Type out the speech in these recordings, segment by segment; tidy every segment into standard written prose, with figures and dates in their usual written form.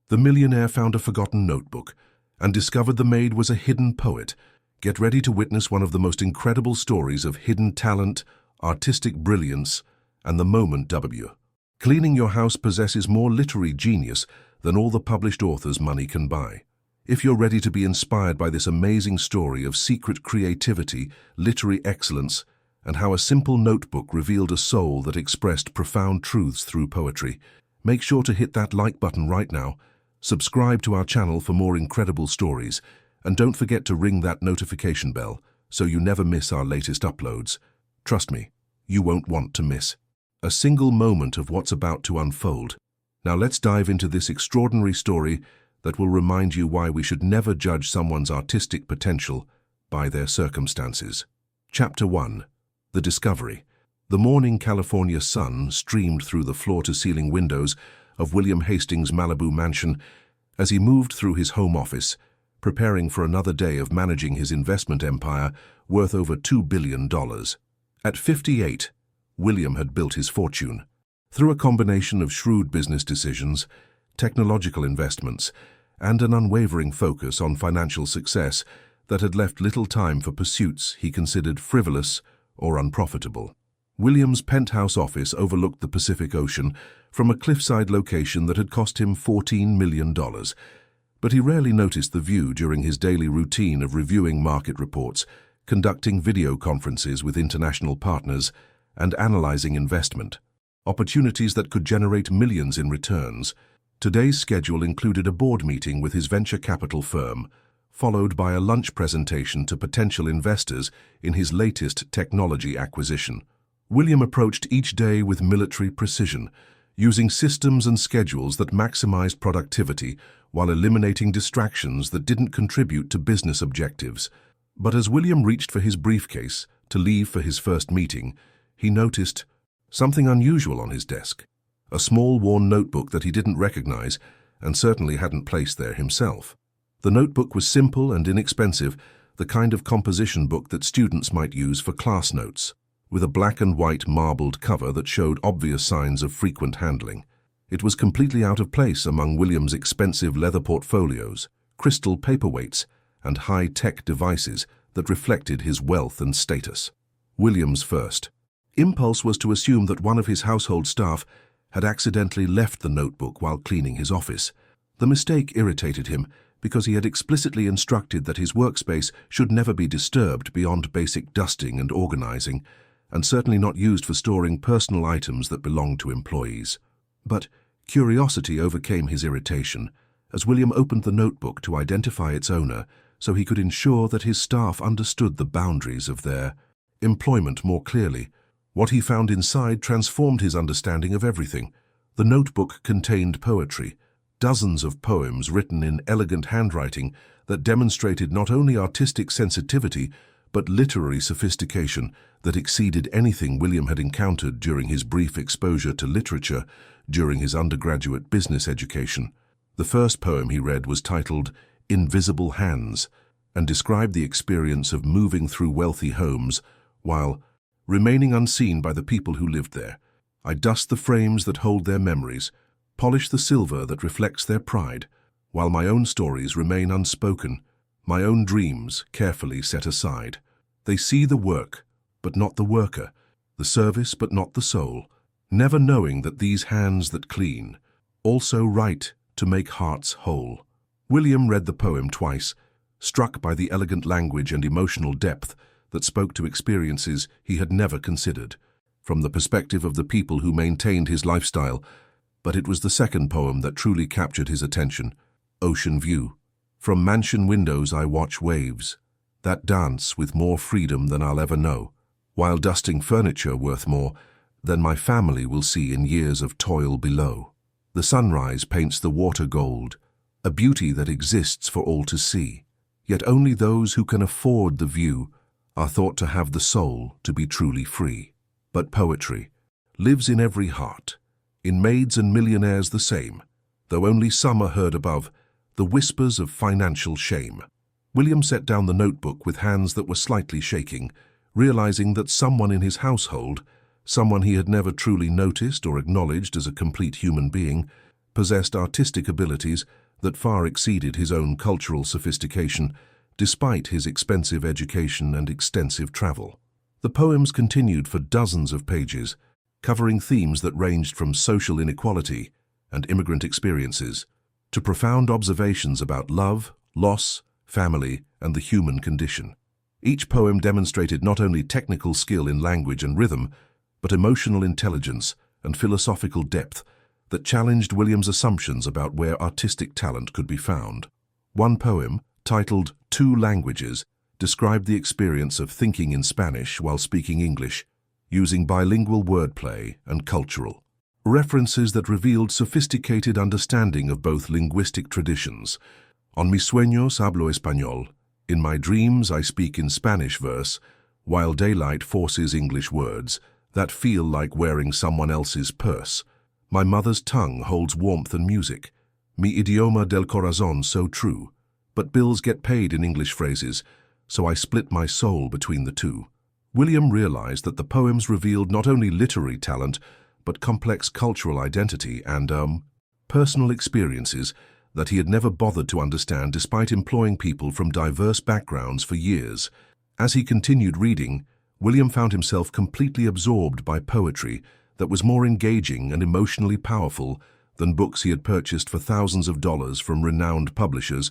The millionaire found a forgotten notebook and discovered the maid was a hidden poet. Get ready to witness one of the most incredible stories of hidden talent, artistic brilliance, and the moment W. Cleaning your house possesses more literary genius than all the published authors money can buy. If you're ready to be inspired by this amazing story of secret creativity, literary excellence, and how a simple notebook revealed a soul that expressed profound truths through poetry, make sure to hit that like button right now, subscribe to our channel for more incredible stories, and don't forget to ring that notification bell so you never miss our latest uploads. Trust me, you won't want to miss a single moment of what's about to unfold. Now let's dive into this extraordinary story that will remind you why we should never judge someone's artistic potential by their circumstances. Chapter 1. The Discovery. The morning California sun streamed through the floor-to-ceiling windows of William Hastings' Malibu mansion as he moved through his home office, preparing for another day of managing his investment empire worth over $2 billion. At 58, William had built his fortune. Through a combination of shrewd business decisions, technological investments, and an unwavering focus on financial success that had left little time for pursuits he considered frivolous or unprofitable. William's penthouse office overlooked the Pacific Ocean from a cliffside location that had cost him $14 million. But he rarely noticed the view during his daily routine of reviewing market reports, conducting video conferences with international partners, and analyzing investment opportunities that could generate millions in returns. Today's schedule included a board meeting with his venture capital firm, followed by a lunch presentation to potential investors in his latest technology acquisition. William approached each day with military precision, using systems and schedules that maximized productivity while eliminating distractions that didn't contribute to business objectives. But as William reached for his briefcase to leave for his first meeting, he noticed something unusual on his desk. A small, worn notebook that he didn't recognize and certainly hadn't placed there himself. The notebook was simple and inexpensive, the kind of composition book that students might use for class notes, with a black and white marbled cover that showed obvious signs of frequent handling. It was completely out of place among William's expensive leather portfolios, crystal paperweights, and high-tech devices that reflected his wealth and status. William's first impulse was to assume that one of his household staff had accidentally left the notebook while cleaning his office. The mistake irritated him because he had explicitly instructed that his workspace should never be disturbed beyond basic dusting and organizing, and certainly not used for storing personal items that belonged to employees. But curiosity overcame his irritation as William opened the notebook to identify its owner so he could ensure that his staff understood the boundaries of their employment more clearly. What he found inside transformed his understanding of everything. The notebook contained poetry, dozens of poems written in elegant handwriting that demonstrated not only artistic sensitivity but literary sophistication that exceeded anything William had encountered during his brief exposure to literature during his undergraduate business education. The first poem he read was titled "Invisible Hands" and described the experience of moving through wealthy homes while remaining unseen by the people who lived there. I dust the frames that hold their memories, polish the silver that reflects their pride, while my own stories remain unspoken, my own dreams carefully set aside. They see the work, but not the worker, the service, but not the soul, never knowing that these hands that clean also write to make hearts whole. William read the poem twice, struck by the elegant language and emotional depth that spoke to experiences he had never considered, from the perspective of the people who maintained his lifestyle. But it was the second poem that truly captured his attention, Ocean View. From mansion windows I watch waves that dance with more freedom than I'll ever know, while dusting furniture worth more than my family will see in years of toil below. The sunrise paints the water gold, a beauty that exists for all to see, yet only those who can afford the view are thought to have the soul to be truly free. But poetry lives in every heart, in maids and millionaires the same, though only some are heard above the whispers of financial shame. William set down the notebook with hands that were slightly shaking, realizing that someone in his household, someone he had never truly noticed or acknowledged as a complete human being, possessed artistic abilities that far exceeded his own cultural sophistication, despite his expensive education and extensive travel. The poems continued for dozens of pages, covering themes that ranged from social inequality and immigrant experiences to profound observations about love, loss, family, and the human condition. Each poem demonstrated not only technical skill in language and rhythm, but emotional intelligence and philosophical depth that challenged William's assumptions about where artistic talent could be found. One poem, titled Two Languages, described the experience of thinking in Spanish while speaking English, using bilingual wordplay and cultural references that revealed sophisticated understanding of both linguistic traditions. En mis sueños hablo español. In my dreams I speak in Spanish verse, while daylight forces English words that feel like wearing someone else's purse. My mother's tongue holds warmth and music. Mi idioma del corazón so true. But bills get paid in English phrases, so I split my soul between the two. William realized that the poems revealed not only literary talent, but complex cultural identity and, personal experiences that he had never bothered to understand despite employing people from diverse backgrounds for years. As he continued reading, William found himself completely absorbed by poetry that was more engaging and emotionally powerful than books he had purchased for thousands of dollars from renowned publishers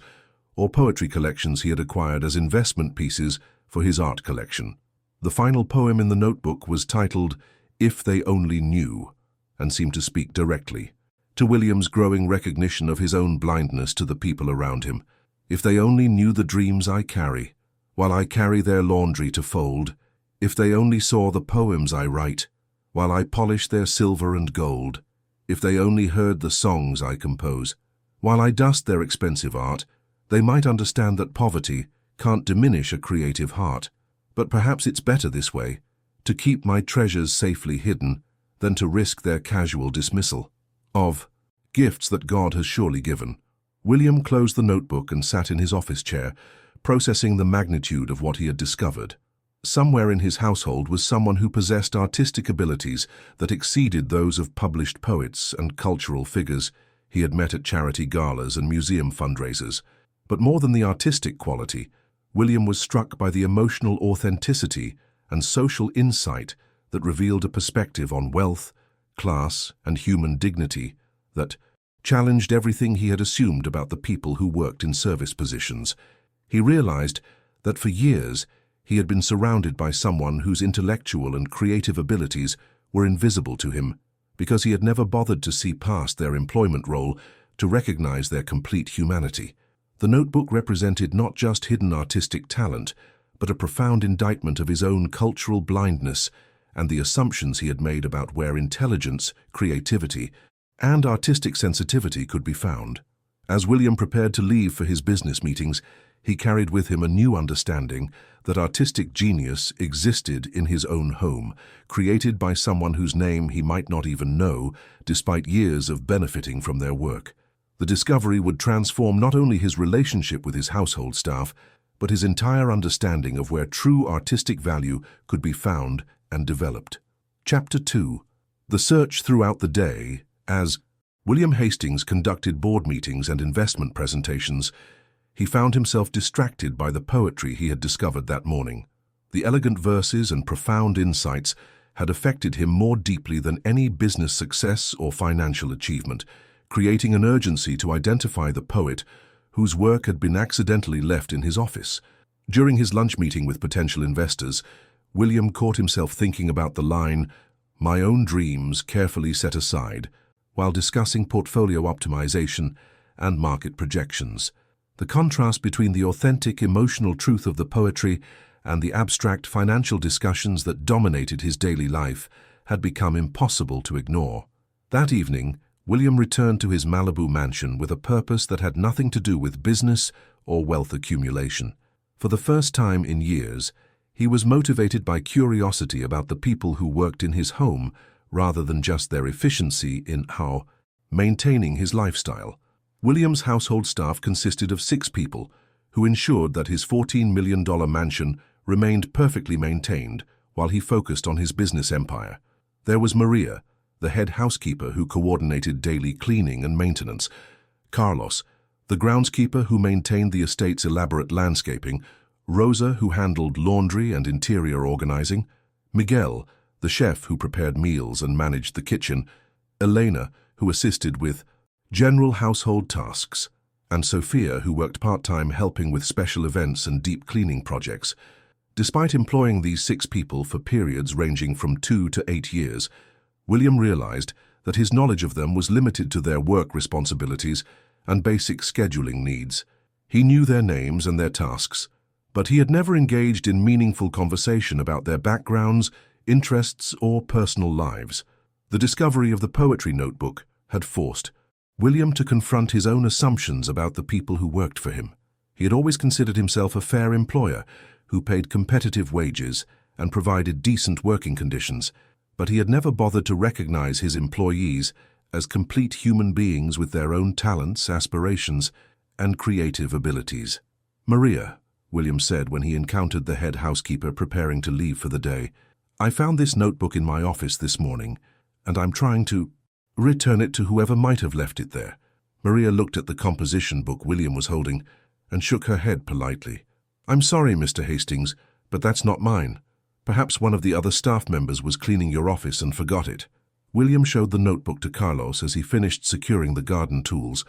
or poetry collections he had acquired as investment pieces for his art collection. The final poem in the notebook was titled If They Only Knew, and seemed to speak directly to William's growing recognition of his own blindness to the people around him. If they only knew the dreams I carry, while I carry their laundry to fold. If they only saw the poems I write, while I polish their silver and gold. If they only heard the songs I compose, while I dust their expensive art, they might understand that poverty can't diminish a creative heart. But perhaps it's better this way, to keep my treasures safely hidden than to risk their casual dismissal. Of gifts that God has surely given. William closed the notebook and sat in his office chair, processing the magnitude of what he had discovered. Somewhere in his household was someone who possessed artistic abilities that exceeded those of published poets and cultural figures he had met at charity galas and museum fundraisers. But more than the artistic quality, William was struck by the emotional authenticity and social insight that revealed a perspective on wealth, class, and human dignity that challenged everything he had assumed about the people who worked in service positions. He realized that for years he had been surrounded by someone whose intellectual and creative abilities were invisible to him because he had never bothered to see past their employment role to recognize their complete humanity. The notebook represented not just hidden artistic talent, but a profound indictment of his own cultural blindness and the assumptions he had made about where intelligence, creativity, and artistic sensitivity could be found. As William prepared to leave for his business meetings, he carried with him a new understanding that artistic genius existed in his own home, created by someone whose name he might not even know, despite years of benefiting from their work. The discovery would transform not only his relationship with his household staff, but his entire understanding of where true artistic value could be found and developed. Chapter 2. The Search Throughout the Day. As William Hastings conducted board meetings and investment presentations, he found himself distracted by the poetry he had discovered that morning. The elegant verses and profound insights had affected him more deeply than any business success or financial achievement, creating an urgency to identify the poet whose work had been accidentally left in his office. During his lunch meeting with potential investors, William caught himself thinking about the line, "My own dreams carefully set aside," while discussing portfolio optimization and market projections. The contrast between the authentic emotional truth of the poetry and the abstract financial discussions that dominated his daily life had become impossible to ignore. That evening, William returned to his Malibu mansion with a purpose that had nothing to do with business or wealth accumulation. For the first time in years, he was motivated by curiosity about the people who worked in his home rather than just their efficiency in maintaining his lifestyle. William's household staff consisted of 6 people who ensured that his $14 million mansion remained perfectly maintained while he focused on his business empire. There was Maria, the head housekeeper who coordinated daily cleaning and maintenance, Carlos, the groundskeeper who maintained the estate's elaborate landscaping, Rosa, who handled laundry and interior organizing, Miguel, the chef who prepared meals and managed the kitchen, Elena, who assisted with general household tasks, and Sophia, who worked part-time helping with special events and deep cleaning projects. Despite employing these 6 people for periods ranging from 2 to 8 years, William realized that his knowledge of them was limited to their work responsibilities and basic scheduling needs. He knew their names and their tasks, but he had never engaged in meaningful conversation about their backgrounds, interests, or personal lives. The discovery of the poetry notebook had forced William to confront his own assumptions about the people who worked for him. He had always considered himself a fair employer who paid competitive wages and provided decent working conditions, but he had never bothered to recognize his employees as complete human beings with their own talents, aspirations, and creative abilities. "Maria," William said when he encountered the head housekeeper preparing to leave for the day, "I found this notebook in my office this morning, and I'm trying to return it to whoever might have left it there." Maria looked at the composition book William was holding and shook her head politely. "I'm sorry, Mr. Hastings, but that's not mine. Perhaps one of the other staff members was cleaning your office and forgot it." William showed the notebook to Carlos as he finished securing the garden tools,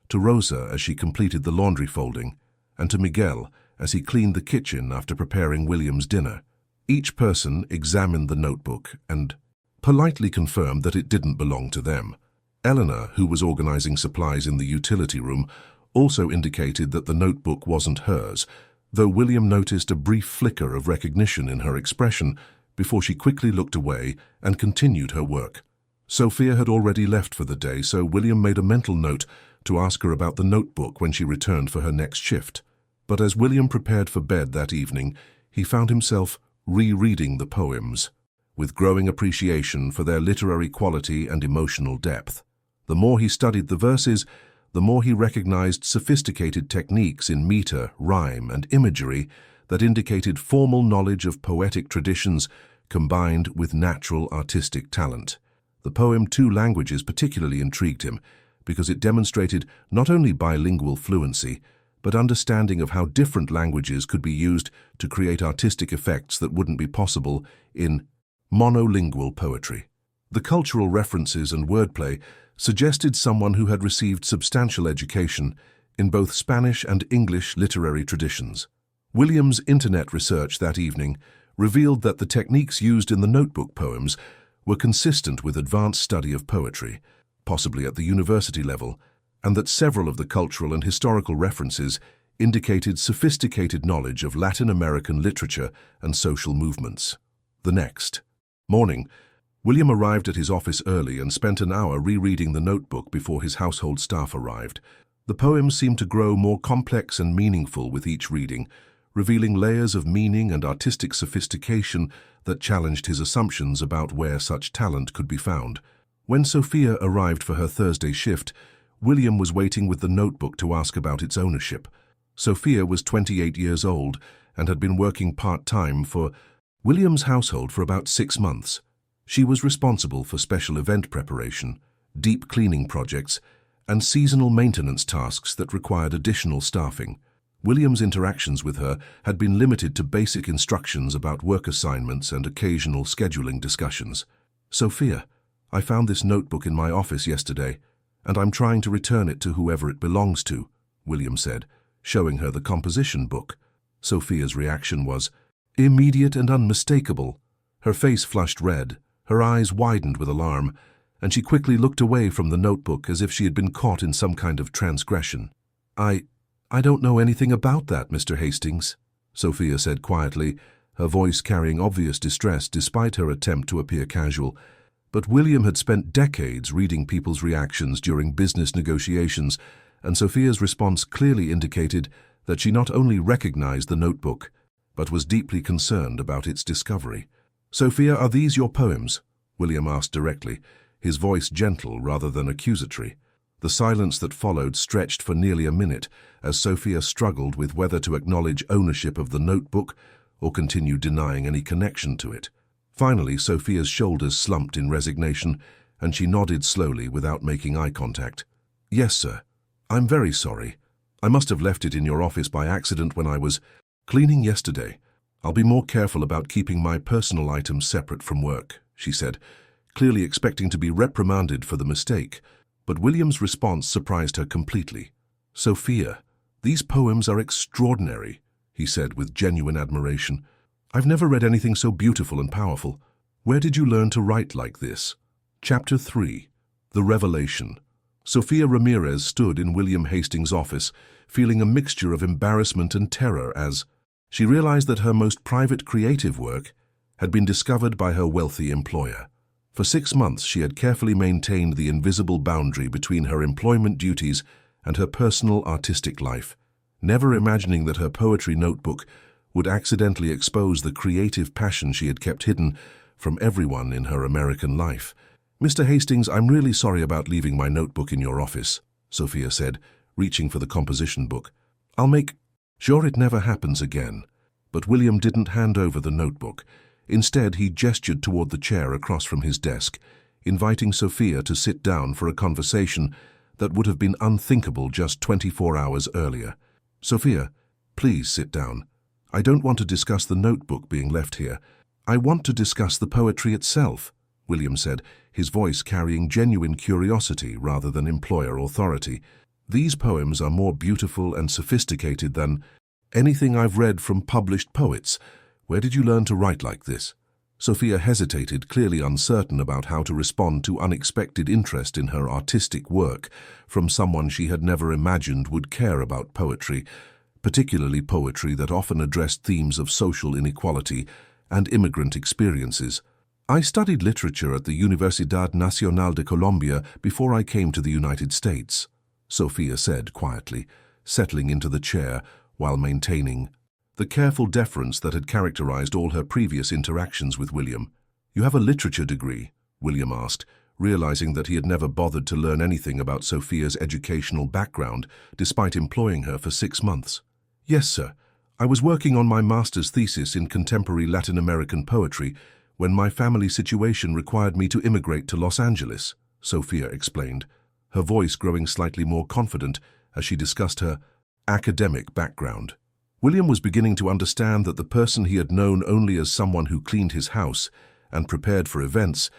to Rosa as she completed the laundry folding, and to Miguel as he cleaned the kitchen after preparing William's dinner. Each person examined the notebook and politely confirmed that it didn't belong to them. Eleanor, who was organizing supplies in the utility room, also indicated that the notebook wasn't hers, though William noticed a brief flicker of recognition in her expression before she quickly looked away and continued her work. Sophia had already left for the day, so William made a mental note to ask her about the notebook when she returned for her next shift. But as William prepared for bed that evening, he found himself rereading the poems, with growing appreciation for their literary quality and emotional depth. The more he studied the verses, the more he recognized sophisticated techniques in meter, rhyme, and imagery that indicated formal knowledge of poetic traditions combined with natural artistic talent. The poem Two Languages particularly intrigued him because it demonstrated not only bilingual fluency, but understanding of how different languages could be used to create artistic effects that wouldn't be possible in monolingual poetry. The cultural references and wordplay suggested someone who had received substantial education in both Spanish and English literary traditions. William's internet research that evening revealed that the techniques used in the notebook poems were consistent with advanced study of poetry, possibly at the university level, and that several of the cultural and historical references indicated sophisticated knowledge of Latin American literature and social movements. The next morning, William arrived at his office early and spent an hour rereading the notebook before his household staff arrived. The poems seemed to grow more complex and meaningful with each reading, revealing layers of meaning and artistic sophistication that challenged his assumptions about where such talent could be found. When Sophia arrived for her Thursday shift, William was waiting with the notebook to ask about its ownership. Sophia was 28 years old and had been working part-time for William's household for about 6 months. She was responsible for special event preparation, deep cleaning projects, and seasonal maintenance tasks that required additional staffing. William's interactions with her had been limited to basic instructions about work assignments and occasional scheduling discussions. "Sophia, I found this notebook in my office yesterday, and I'm trying to return it to whoever it belongs to," William said, showing her the composition book. Sophia's reaction was immediate and unmistakable. Her face flushed red, her eyes widened with alarm, and she quickly looked away from the notebook as if she had been caught in some kind of transgression. I don't know anything about that, Mr. Hastings," Sophia said quietly, her voice carrying obvious distress despite her attempt to appear casual. But William had spent decades reading people's reactions during business negotiations, and Sophia's response clearly indicated that she not only recognized the notebook, but was deeply concerned about its discovery. "Sophia, are these your poems?" William asked directly, his voice gentle rather than accusatory. The silence that followed stretched for nearly a minute as Sophia struggled with whether to acknowledge ownership of the notebook or continue denying any connection to it. Finally, Sophia's shoulders slumped in resignation, and she nodded slowly without making eye contact. "Yes, sir. I'm very sorry. I must have left it in your office by accident when I was cleaning yesterday. I'll be more careful about keeping my personal items separate from work," she said, clearly expecting to be reprimanded for the mistake. But William's response surprised her completely. "Sophia, these poems are extraordinary," he said with genuine admiration. "I've never read anything so beautiful and powerful. Where did you learn to write like this?" Chapter 3. The Revelation. Sophia Ramirez stood in William Hastings' office, feeling a mixture of embarrassment and terror as she realized that her most private creative work had been discovered by her wealthy employer. For 6 months, she had carefully maintained the invisible boundary between her employment duties and her personal artistic life, never imagining that her poetry notebook would accidentally expose the creative passion she had kept hidden from everyone in her American life. "Mr. Hastings, I'm really sorry about leaving my notebook in your office," Sophia said, reaching for the composition book. "I'll make sure it never happens again." But William didn't hand over the notebook. Instead, he gestured toward the chair across from his desk, inviting Sophia to sit down for a conversation that would have been unthinkable just 24 hours earlier. "Sophia, please sit down. I don't want to discuss the notebook being left here. I want to discuss the poetry itself," William said, his voice carrying genuine curiosity rather than employer authority. "These poems are more beautiful and sophisticated than anything I've read from published poets. Where did you learn to write like this?" Sophia hesitated, clearly uncertain about how to respond to unexpected interest in her artistic work from someone she had never imagined would care about poetry, particularly poetry that often addressed themes of social inequality and immigrant experiences. "I studied literature at the Universidad Nacional de Colombia before I came to the United States," Sophia said quietly, settling into the chair while maintaining the careful deference that had characterized all her previous interactions with William. "You have a literature degree?" William asked, realizing that he had never bothered to learn anything about Sophia's educational background, despite employing her for 6 months. "Yes, sir. I was working on my master's thesis in contemporary Latin American poetry when my family situation required me to immigrate to Los Angeles," Sophia explained, her voice growing slightly more confident as she discussed her academic background. William was beginning to understand that the person he had known only as someone who cleaned his house and prepared for events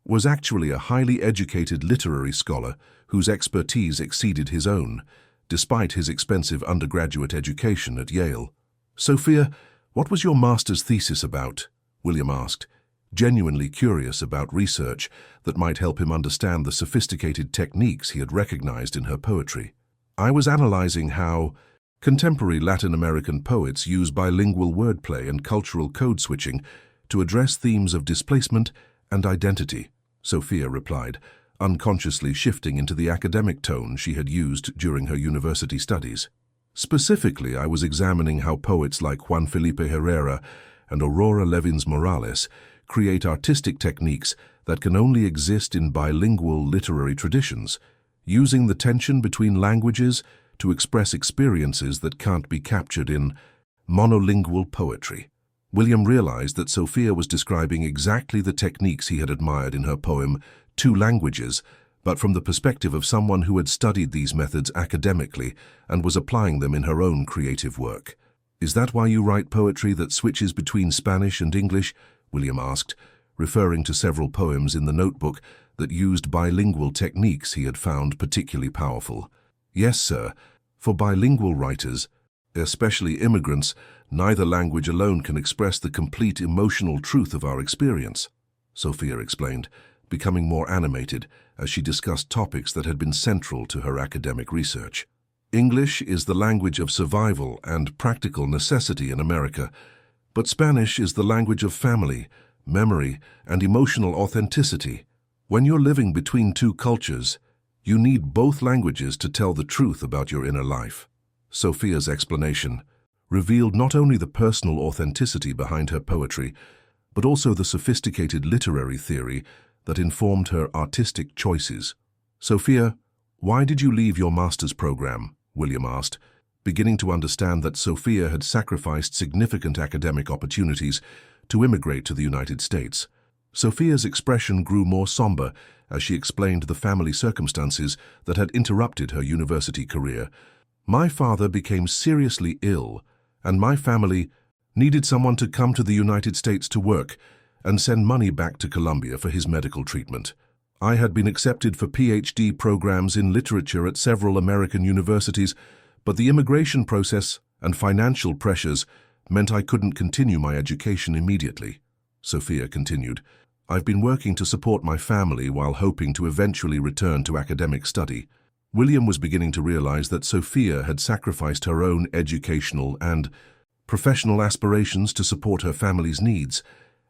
was actually a highly educated literary scholar whose expertise exceeded his own, despite his expensive undergraduate education at Yale. "Sophia, what was your master's thesis about?" William asked, genuinely curious about research that might help him understand the sophisticated techniques he had recognized in her poetry. "I was analyzing how contemporary Latin American poets use bilingual wordplay and cultural code switching to address themes of displacement and identity," Sophia replied, unconsciously shifting into the academic tone she had used during her university studies. "Specifically, I was examining how poets like Juan Felipe Herrera and Aurora Levins Morales create artistic techniques that can only exist in bilingual literary traditions, using the tension between languages to express experiences that can't be captured in monolingual poetry." William realized that Sophia was describing exactly the techniques he had admired in her poem Two Languages, but from the perspective of someone who had studied these methods academically and was applying them in her own creative work. "Is that why you write poetry that switches between Spanish and English?" William asked, referring to several poems in the notebook that used bilingual techniques he had found particularly powerful. "Yes, sir. For bilingual writers, especially immigrants, neither language alone can express the complete emotional truth of our experience," Sophia explained, becoming more animated as she discussed topics that had been central to her academic research. "English is the language of survival and practical necessity in America, but Spanish is the language of family, memory, and emotional authenticity. When you're living between two cultures, you need both languages to tell the truth about your inner life." Sophia's explanation revealed not only the personal authenticity behind her poetry, but also the sophisticated literary theory that informed her artistic choices. "Sophia, why did you leave your master's program?" William asked, beginning to understand that Sophia had sacrificed significant academic opportunities to immigrate to the United States. Sophia's expression grew more somber as she explained the family circumstances that had interrupted her university career. "My father became seriously ill, and my family needed someone to come to the United States to work and send money back to Colombia for his medical treatment. I had been accepted for PhD programs in literature at several American universities, but the immigration process and financial pressures meant I couldn't continue my education immediately," Sophia continued. "I've been working to support my family while hoping to eventually return to academic study." William was beginning to realize that Sophia had sacrificed her own educational and professional aspirations to support her family's needs,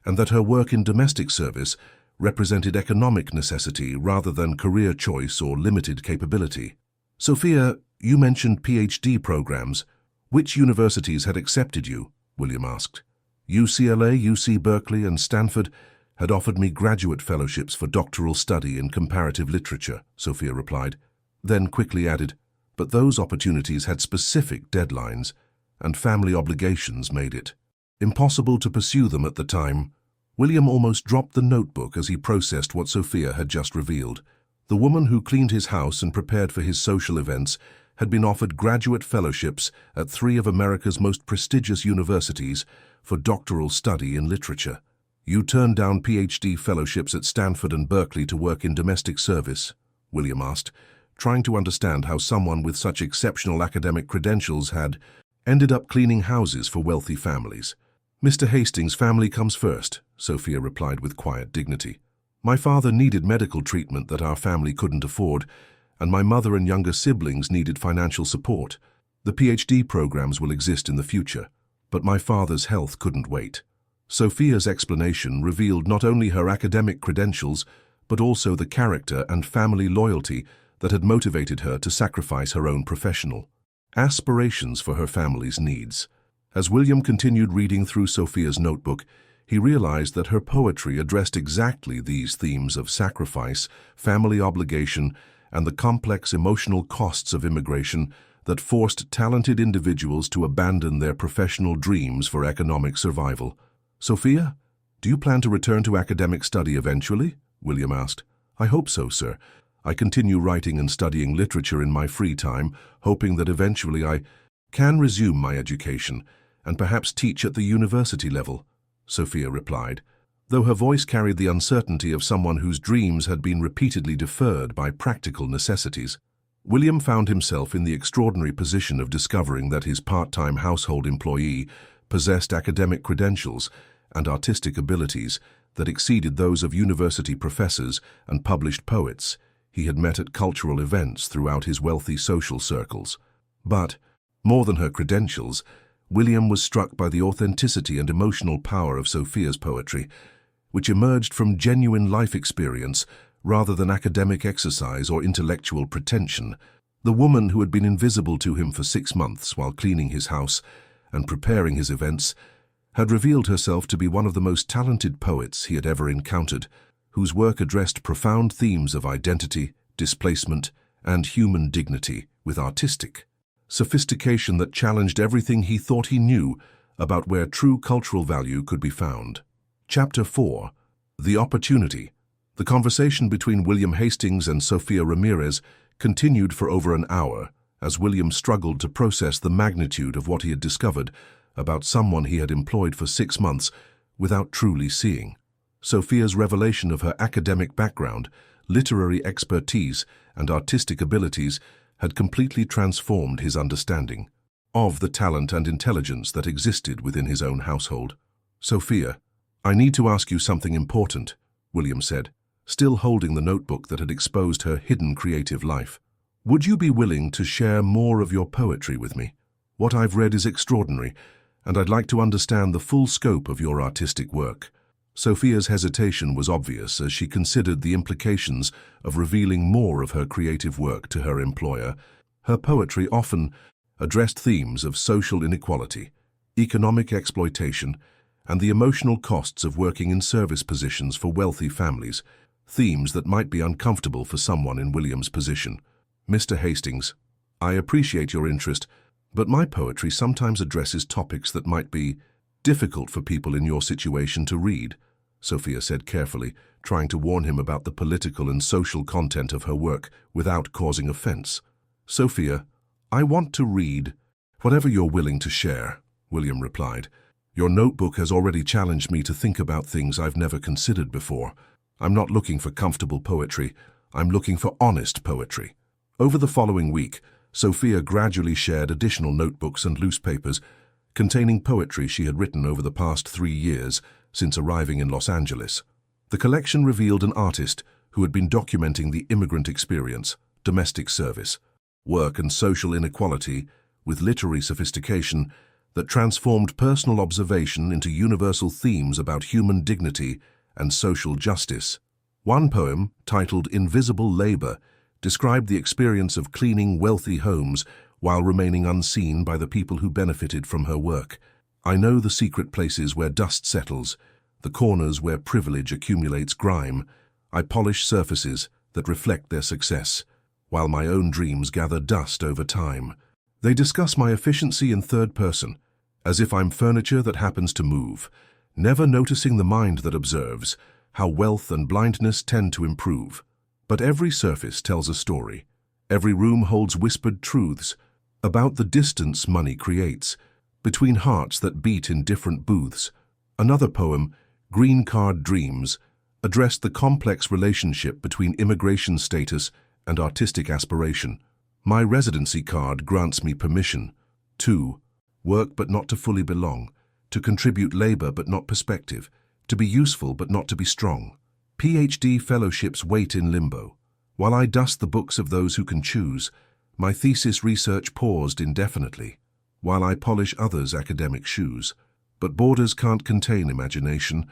and that her work in domestic service represented economic necessity rather than career choice or limited capability. "Sophia, you mentioned PhD programs. Which universities had accepted you?" William asked. "UCLA, UC Berkeley, and Stanford had offered me graduate fellowships for doctoral study in comparative literature," Sophia replied, then quickly added, "but those opportunities had specific deadlines, and family obligations made it impossible to pursue them at the time." William almost dropped the notebook as he processed what Sophia had just revealed. The woman who cleaned his house and prepared for his social events had been offered graduate fellowships at 3 of America's most prestigious universities for doctoral study in literature. "You turned down PhD fellowships at Stanford and Berkeley to work in domestic service?" William asked, trying to understand how someone with such exceptional academic credentials had ended up cleaning houses for wealthy families. "Mr. Hastings' family comes first," Sophia replied with quiet dignity. "My father needed medical treatment that our family couldn't afford, and my mother and younger siblings needed financial support. The PhD programs will exist in the future, but my father's health couldn't wait." Sophia's explanation revealed not only her academic credentials, but also the character and family loyalty that had motivated her to sacrifice her own professional aspirations for her family's needs. As William continued reading through Sophia's notebook, he realized that her poetry addressed exactly these themes of sacrifice, family obligation, and the complex emotional costs of immigration that forced talented individuals to abandon their professional dreams for economic survival. "Sophia, do you plan to return to academic study eventually?" William asked. "I hope so, sir. I continue writing and studying literature in my free time, hoping that eventually I can resume my education and perhaps teach at the university level," Sophia replied, though her voice carried the uncertainty of someone whose dreams had been repeatedly deferred by practical necessities. William found himself in the extraordinary position of discovering that his part-time household employee possessed academic credentials and artistic abilities that exceeded those of university professors and published poets he had met at cultural events throughout his wealthy social circles. But, more than her credentials, William was struck by the authenticity and emotional power of Sophia's poetry, which emerged from genuine life experience rather than academic exercise or intellectual pretension. The woman who had been invisible to him for 6 months while cleaning his house and preparing his events had revealed herself to be one of the most talented poets he had ever encountered, whose work addressed profound themes of identity, displacement, and human dignity with artistic sophistication that challenged everything he thought he knew about where true cultural value could be found. Chapter 4. The Opportunity. The conversation between William Hastings and Sophia Ramirez continued for over an hour as William struggled to process the magnitude of what he had discovered about someone he had employed for 6 months without truly seeing. Sophia's revelation of her academic background, literary expertise, and artistic abilities had completely transformed his understanding of the talent and intelligence that existed within his own household. "Sophia, I need to ask you something important," William said, still holding the notebook that had exposed her hidden creative life. "Would you be willing to share more of your poetry with me? What I've read is extraordinary, and I'd like to understand the full scope of your artistic work." Sophia's hesitation was obvious as she considered the implications of revealing more of her creative work to her employer. Her poetry often addressed themes of social inequality, economic exploitation, and the emotional costs of working in service positions for wealthy families, themes that might be uncomfortable for someone in William's position. "Mr. Hastings, I appreciate your interest, but my poetry sometimes addresses topics that might be difficult for people in your situation to read," Sophia said carefully, trying to warn him about the political and social content of her work without causing offense. "Sophia, I want to read." "Whatever you're willing to share," William replied. "Your notebook has already challenged me to think about things I've never considered before. I'm not looking for comfortable poetry. I'm looking for honest poetry." Over the following week, Sophia gradually shared additional notebooks and loose papers containing poetry she had written over the past 3 years since arriving in Los Angeles. The collection revealed an artist who had been documenting the immigrant experience, domestic service, work and social inequality with literary sophistication that transformed personal observation into universal themes about human dignity and social justice. One poem, titled "Invisible Labor," described the experience of cleaning wealthy homes while remaining unseen by the people who benefited from her work. "I know the secret places where dust settles, the corners where privilege accumulates grime. I polish surfaces that reflect their success, while my own dreams gather dust over time. They discuss my efficiency in third person, as if I'm furniture that happens to move, never noticing the mind that observes how wealth and blindness tend to improve. But every surface tells a story. Every room holds whispered truths about the distance money creates between hearts that beat in different booths." Another poem, "Green Card Dreams," addressed the complex relationship between immigration status and artistic aspiration. "My residency card grants me permission to work but not to fully belong, to contribute labor but not perspective, to be useful but not to be strong. PhD fellowships wait in limbo. While I dust the books of those who can choose, my thesis research paused indefinitely, while I polish others' academic shoes. But borders can't contain imagination,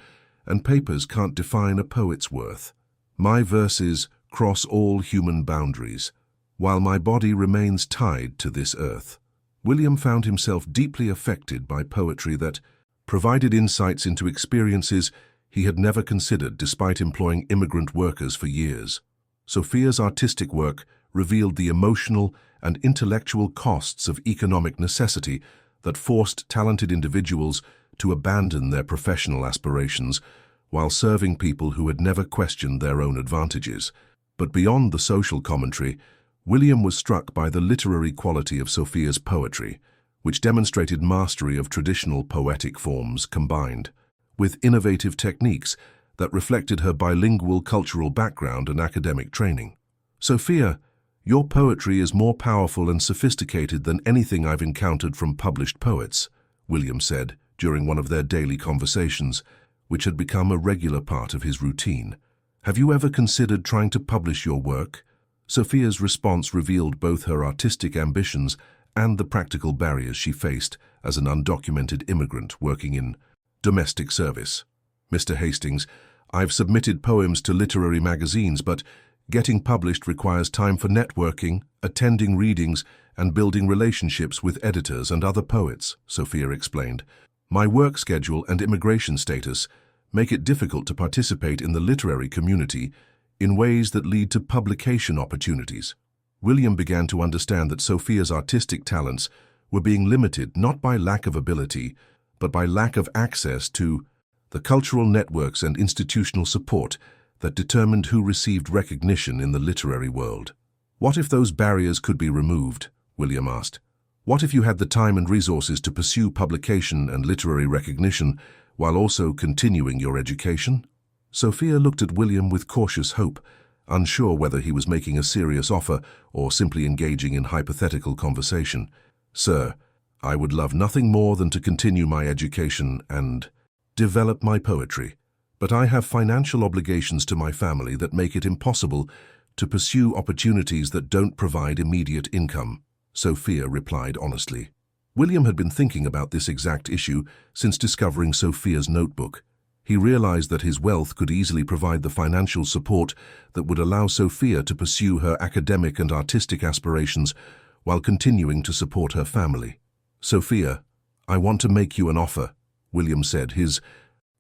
and papers can't define a poet's worth. My verses cross all human boundaries, while my body remains tied to this earth." William found himself deeply affected by poetry that provided insights into experiences he had never considered despite employing immigrant workers for years. Sophia's artistic work revealed the emotional and intellectual costs of economic necessity that forced talented individuals to abandon their professional aspirations while serving people who had never questioned their own advantages. But beyond the social commentary, William was struck by the literary quality of Sophia's poetry, which demonstrated mastery of traditional poetic forms combined with innovative techniques that reflected her bilingual cultural background and academic training. "Sophia, your poetry is more powerful and sophisticated than anything I've encountered from published poets," William said during one of their daily conversations, which had become a regular part of his routine. "Have you ever considered trying to publish your work?" Sophia's response revealed both her artistic ambitions and the practical barriers she faced as an undocumented immigrant working in domestic service. "Mr. Hastings, I've submitted poems to literary magazines, but getting published requires time for networking, attending readings, and building relationships with editors and other poets," Sophia explained. "My work schedule and immigration status make it difficult to participate in the literary community in ways that lead to publication opportunities." William began to understand that Sophia's artistic talents were being limited not by lack of ability, but by lack of access to the cultural networks and institutional support that determined who received recognition in the literary world. "What if those barriers could be removed?" William asked. "What if you had the time and resources to pursue publication and literary recognition while also continuing your education?" Sophia looked at William with cautious hope, unsure whether he was making a serious offer or simply engaging in hypothetical conversation. "Sir, I would love nothing more than to continue my education and develop my poetry, but I have financial obligations to my family that make it impossible to pursue opportunities that don't provide immediate income," Sophia replied honestly. William had been thinking about this exact issue since discovering Sophia's notebook. He realized that his wealth could easily provide the financial support that would allow Sophia to pursue her academic and artistic aspirations while continuing to support her family. "Sophia, I want to make you an offer," William said, his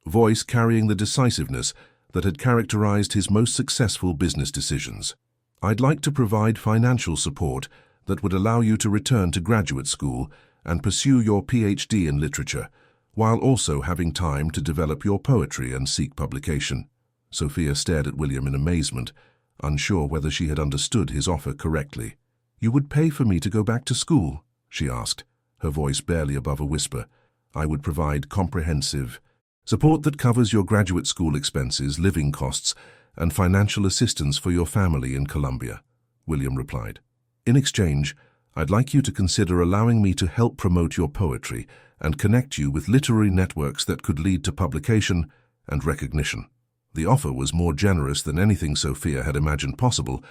voice carrying the decisiveness that had characterized his most successful business decisions. "I'd like to provide financial support that would allow you to return to graduate school and pursue your PhD in literature, while also having time to develop your poetry and seek publication. Sophia stared at William in amazement, unsure whether she had understood his offer correctly. "You would pay for me to go back to school?" she asked, her voice barely above a whisper. "I would provide comprehensive support that covers your graduate school expenses, living costs, and financial assistance for your family in Colombia," William replied. "In exchange, I'd like you to consider allowing me to help promote your poetry and connect you with literary networks that could lead to publication and recognition." The offer was more generous than anything Sophia had imagined possible,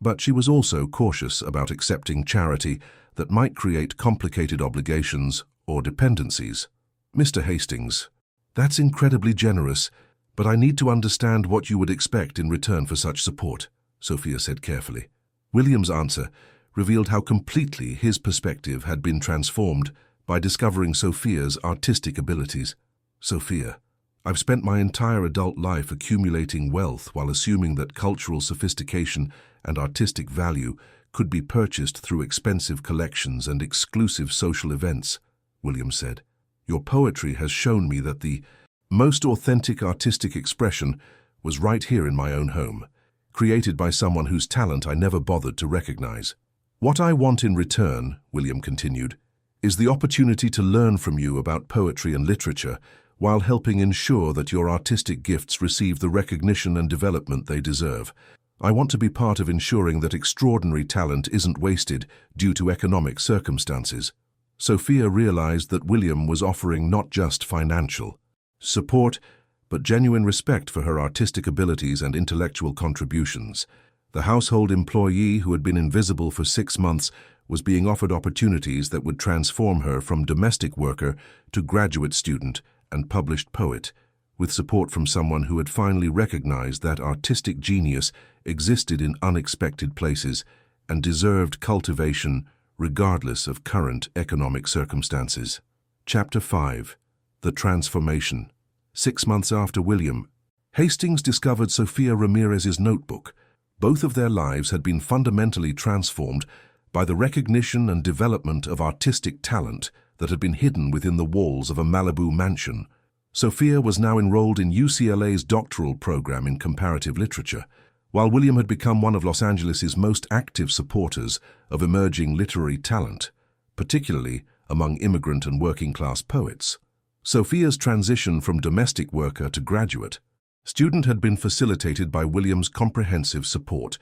but she was also cautious about accepting charity that might create complicated obligations or dependencies. "Mr. Hastings, that's incredibly generous, but I need to understand what you would expect in return for such support," Sophia said carefully. William's answer revealed how completely his perspective had been transformed by discovering Sophia's artistic abilities. "Sophia, I've spent my entire adult life accumulating wealth while assuming that cultural sophistication and artistic value could be purchased through expensive collections and exclusive social events," William said. "Your poetry has shown me that the most authentic artistic expression was right here in my own home, created by someone whose talent I never bothered to recognize. What I want in return," William continued, "is the opportunity to learn from you about poetry and literature while helping ensure that your artistic gifts receive the recognition and development they deserve. I want to be part of ensuring that extraordinary talent isn't wasted due to economic circumstances." Sophia realized that William was offering not just financial support, but genuine respect for her artistic abilities and intellectual contributions. The household employee who had been invisible for 6 months was being offered opportunities that would transform her from domestic worker to graduate student and published poet, with support from someone who had finally recognized that artistic genius existed in unexpected places and deserved cultivation regardless of current economic circumstances. Chapter 5. The Transformation. 6 months after William Hastings discovered Sophia Ramirez's notebook, both of their lives had been fundamentally transformed by the recognition and development of artistic talent that had been hidden within the walls of a Malibu mansion. Sophia was now enrolled in UCLA's doctoral program in comparative literature, while William had become one of Los Angeles's most active supporters of emerging literary talent, particularly among immigrant and working-class poets. Sophia's transition from domestic worker to graduate student had been facilitated by William's comprehensive support,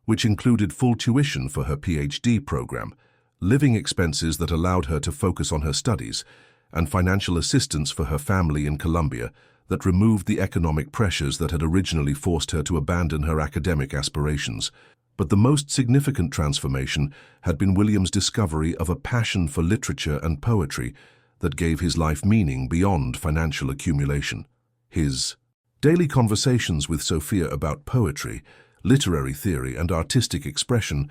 which included full tuition for her PhD program, living expenses that allowed her to focus on her studies, and financial assistance for her family in Colombia that removed the economic pressures that had originally forced her to abandon her academic aspirations. But the most significant transformation had been William's discovery of a passion for literature and poetry that gave his life meaning beyond financial accumulation. His daily conversations with Sophia about poetry, literary theory, and artistic expression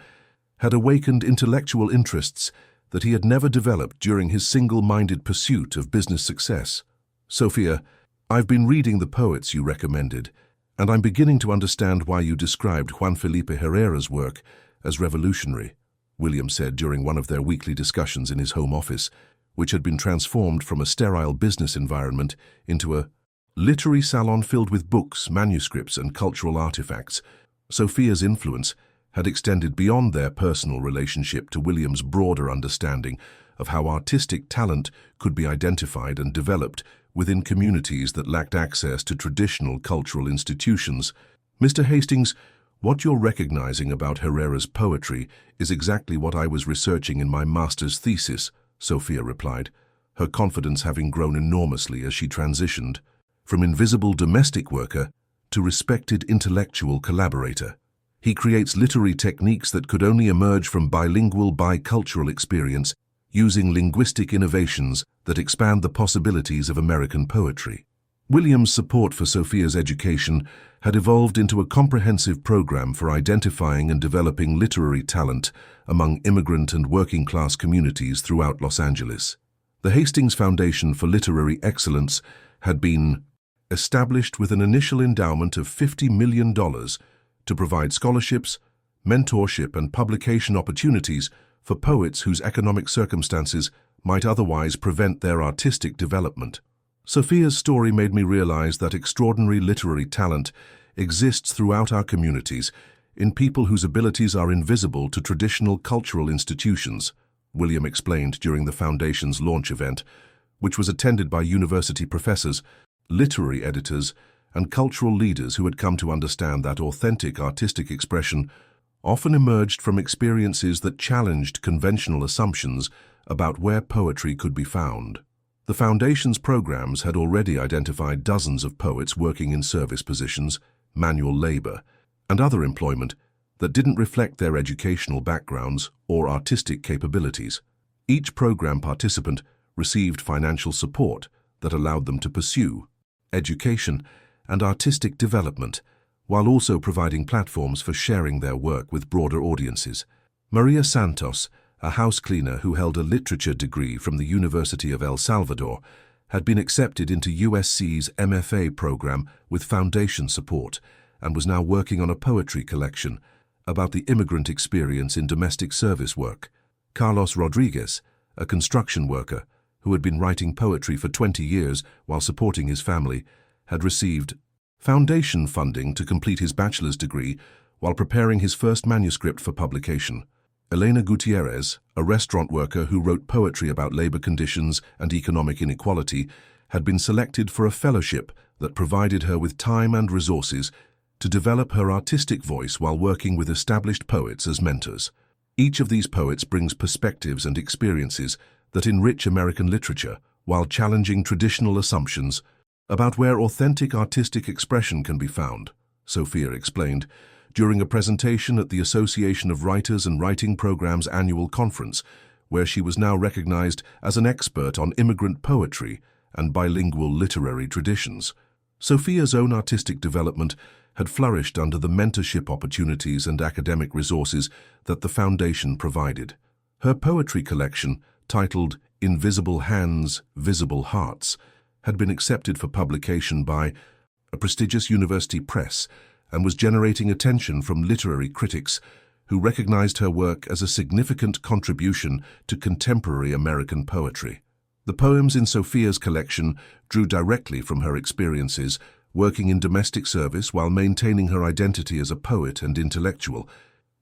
had awakened intellectual interests that he had never developed during his single-minded pursuit of business success. "Sophia, I've been reading the poets you recommended, and I'm beginning to understand why you described Juan Felipe Herrera's work as revolutionary," William said during one of their weekly discussions in his home office, which had been transformed from a sterile business environment into a literary salon filled with books, manuscripts, and cultural artifacts. Sophia's influence had extended beyond their personal relationship to William's broader understanding of how artistic talent could be identified and developed within communities that lacked access to traditional cultural institutions. "Mr. Hastings, what you're recognizing about Herrera's poetry is exactly what I was researching in my master's thesis," Sophia replied, her confidence having grown enormously as she transitioned from invisible domestic worker to respected intellectual collaborator. He creates literary techniques that could only emerge from bilingual, bicultural experience, using linguistic innovations that expand the possibilities of American poetry. William's support for Sophia's education had evolved into a comprehensive program for identifying and developing literary talent among immigrant and working-class communities throughout Los Angeles. The Hastings Foundation for Literary Excellence had been established with an initial endowment of $50 million to provide scholarships, mentorship, and publication opportunities for poets whose economic circumstances might otherwise prevent their artistic development. Sophia's story made me realize that extraordinary literary talent exists throughout our communities in people whose abilities are invisible to traditional cultural institutions, William explained during the Foundation's launch event, which was attended by university professors, literary editors, and cultural leaders who had come to understand that authentic artistic expression often emerged from experiences that challenged conventional assumptions about where poetry could be found. The Foundation's programs had already identified dozens of poets working in service positions, manual labor, and other employment that didn't reflect their educational backgrounds or artistic capabilities. Each program participant received financial support that allowed them to pursue education and artistic development, while also providing platforms for sharing their work with broader audiences. Maria Santos, a house cleaner who held a literature degree from the University of El Salvador, had been accepted into USC's MFA program with foundation support and was now working on a poetry collection about the immigrant experience in domestic service work. Carlos Rodriguez, a construction worker who had been writing poetry for 20 years while supporting his family, had received foundation funding to complete his bachelor's degree while preparing his first manuscript for publication. Elena Gutierrez, a restaurant worker who wrote poetry about labor conditions and economic inequality, had been selected for a fellowship that provided her with time and resources to develop her artistic voice while working with established poets as mentors. Each of these poets brings perspectives and experiences that enrich American literature while challenging traditional assumptions about where authentic artistic expression can be found, Sophia explained during a presentation at the Association of Writers and Writing Programs annual conference, where she was now recognized as an expert on immigrant poetry and bilingual literary traditions. Sophia's own artistic development had flourished under the mentorship opportunities and academic resources that the Foundation provided. Her poetry collection, titled Invisible Hands, Visible Hearts, had been accepted for publication by a prestigious university press and was generating attention from literary critics who recognized her work as a significant contribution to contemporary American poetry. The poems in Sophia's collection drew directly from her experiences working in domestic service while maintaining her identity as a poet and intellectual,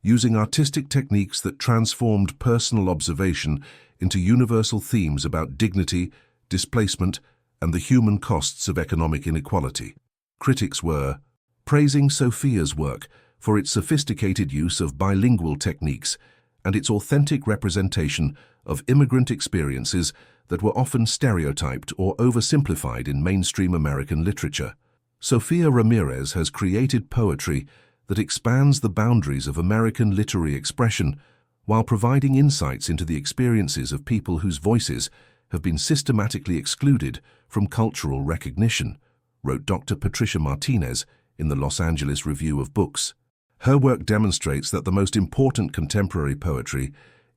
using artistic techniques that transformed personal observation into universal themes about dignity, displacement, and the human costs of economic inequality. Critics were praising Sophia's work for its sophisticated use of bilingual techniques and its authentic representation of immigrant experiences that were often stereotyped or oversimplified in mainstream American literature. Sophia Ramirez has created poetry that expands the boundaries of American literary expression while providing insights into the experiences of people whose voices have been systematically excluded from cultural recognition, wrote Dr. Patricia Martinez in the Los Angeles Review of Books. Her work demonstrates that the most important contemporary poetry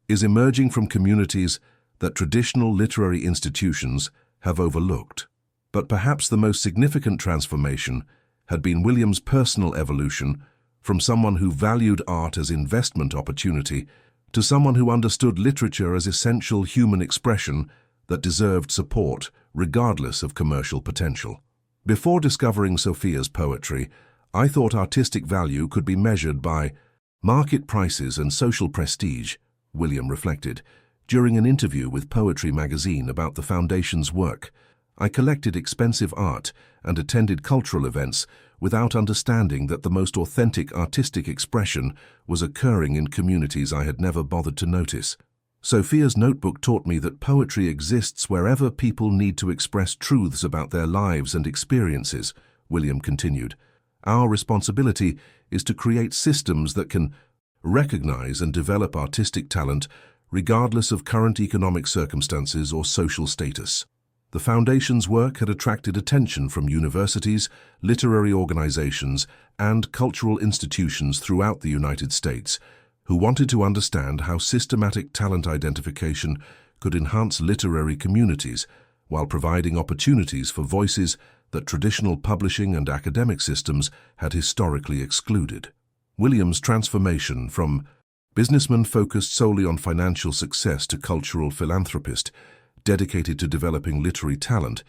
is emerging from communities that traditional literary institutions have overlooked. But perhaps the most significant transformation had been William's personal evolution from someone who valued art as investment opportunity to someone who understood literature as essential human expression that deserved support regardless of commercial potential. Before discovering Sophia's poetry, I thought artistic value could be measured by market prices and social prestige, William reflected, during an interview with Poetry magazine about the Foundation's work. I collected expensive art and attended cultural events without understanding that the most authentic artistic expression was occurring in communities I had never bothered to notice. Sophia's notebook taught me that poetry exists wherever people need to express truths about their lives and experiences, William continued. Our responsibility is to create systems that can recognize and develop artistic talent regardless of current economic circumstances or social status. The Foundation's work had attracted attention from universities, literary organizations, and cultural institutions throughout the United States, who wanted to understand how systematic talent identification could enhance literary communities while providing opportunities for voices that traditional publishing and academic systems had historically excluded. William's transformation from businessman focused solely on financial success to cultural philanthropist dedicated to developing literary talent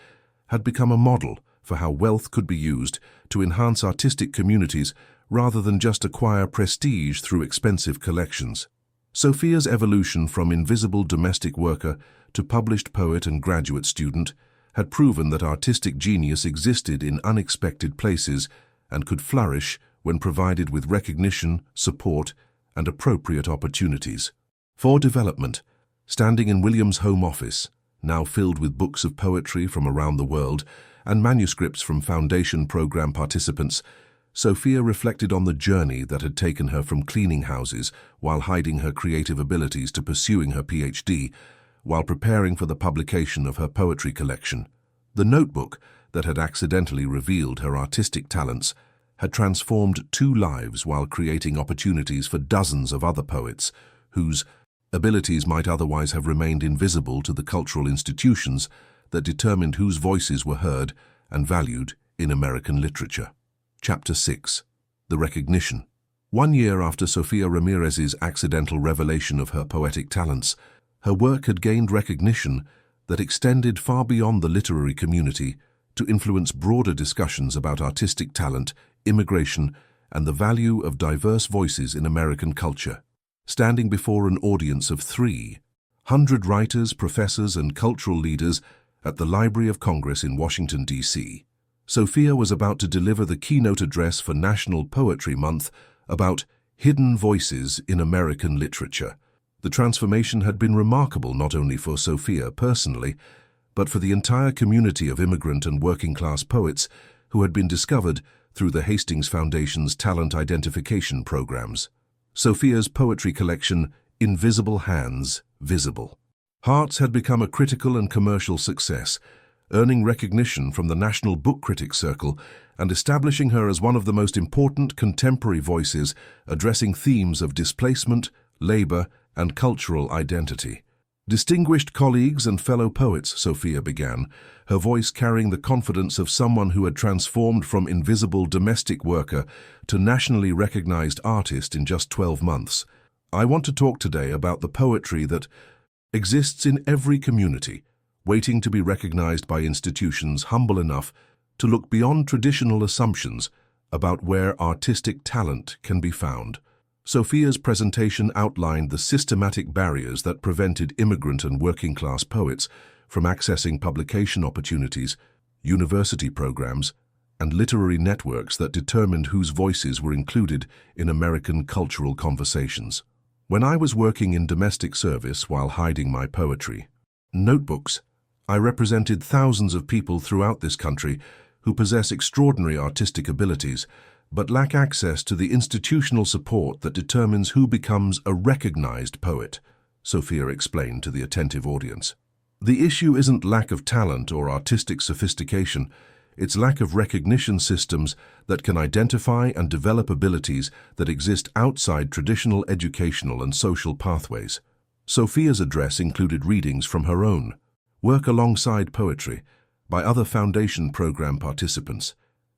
had become a model for how wealth could be used to enhance artistic communities rather than just acquire prestige through expensive collections. Sophia's evolution from invisible domestic worker to published poet and graduate student had proven that artistic genius existed in unexpected places and could flourish when provided with recognition, support, and appropriate opportunities. For development, standing in William's home office, now filled with books of poetry from around the world and manuscripts from foundation program participants, Sophia reflected on the journey that had taken her from cleaning houses while hiding her creative abilities to pursuing her PhD, while preparing for the publication of her poetry collection. The notebook that had accidentally revealed her artistic talents had transformed 2 lives while creating opportunities for dozens of other poets whose abilities might otherwise have remained invisible to the cultural institutions that determined whose voices were heard and valued in American literature. Chapter 6. The Recognition. 1 year after Sofia Ramirez's accidental revelation of her poetic talents, her work had gained recognition that extended far beyond the literary community to influence broader discussions about artistic talent, immigration, and the value of diverse voices in American culture. Standing before an audience of 300 writers, professors, and cultural leaders at the Library of Congress in Washington, D.C., Sophia was about to deliver the keynote address for National Poetry Month about hidden voices in American literature. The transformation had been remarkable not only for Sophia personally, but for the entire community of immigrant and working-class poets who had been discovered through the Hastings Foundation's talent identification programs. Sophia's poetry collection, Invisible Hands, Visible Hearts, had become a critical and commercial success, earning recognition from the National Book Critics Circle and establishing her as one of the most important contemporary voices addressing themes of displacement, labor, and cultural identity. Distinguished colleagues and fellow poets, Sophia began, her voice carrying the confidence of someone who had transformed from invisible domestic worker to nationally recognized artist in just 12 months. I want to talk today about the poetry that exists in every community, waiting to be recognized by institutions humble enough to look beyond traditional assumptions about where artistic talent can be found. Sophia's presentation outlined the systematic barriers that prevented immigrant and working-class poets from accessing publication opportunities, university programs, and literary networks that determined whose voices were included in American cultural conversations. When I was working in domestic service while hiding my poetry notebooks, I represented thousands of people throughout this country who possess extraordinary artistic abilities but lack access to the institutional support that determines who becomes a recognized poet, Sophia explained to the attentive audience. The issue isn't lack of talent or artistic sophistication, it's lack of recognition systems that can identify and develop abilities that exist outside traditional educational and social pathways. Sophia's address included readings from her own work alongside poetry by other foundation program participants,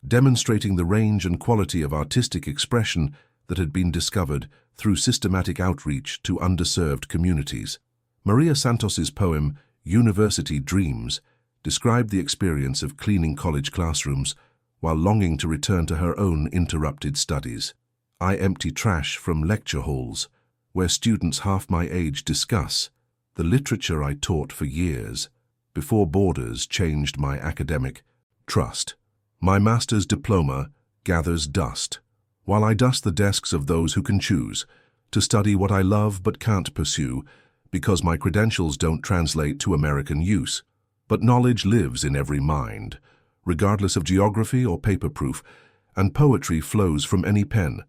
demonstrating the range and quality of artistic expression that had been discovered through systematic outreach to underserved communities. Maria Santos's poem, University Dreams, described the experience of cleaning college classrooms while longing to return to her own interrupted studies. I empty trash from lecture halls, where students half my age discuss the literature I taught for years, before borders changed my academic trust. My master's diploma gathers dust, while I dust the desks of those who can choose to study what I love but can't pursue because my credentials don't translate to American use. But knowledge lives in every mind, regardless of geography or paper-proof, and poetry flows from any pen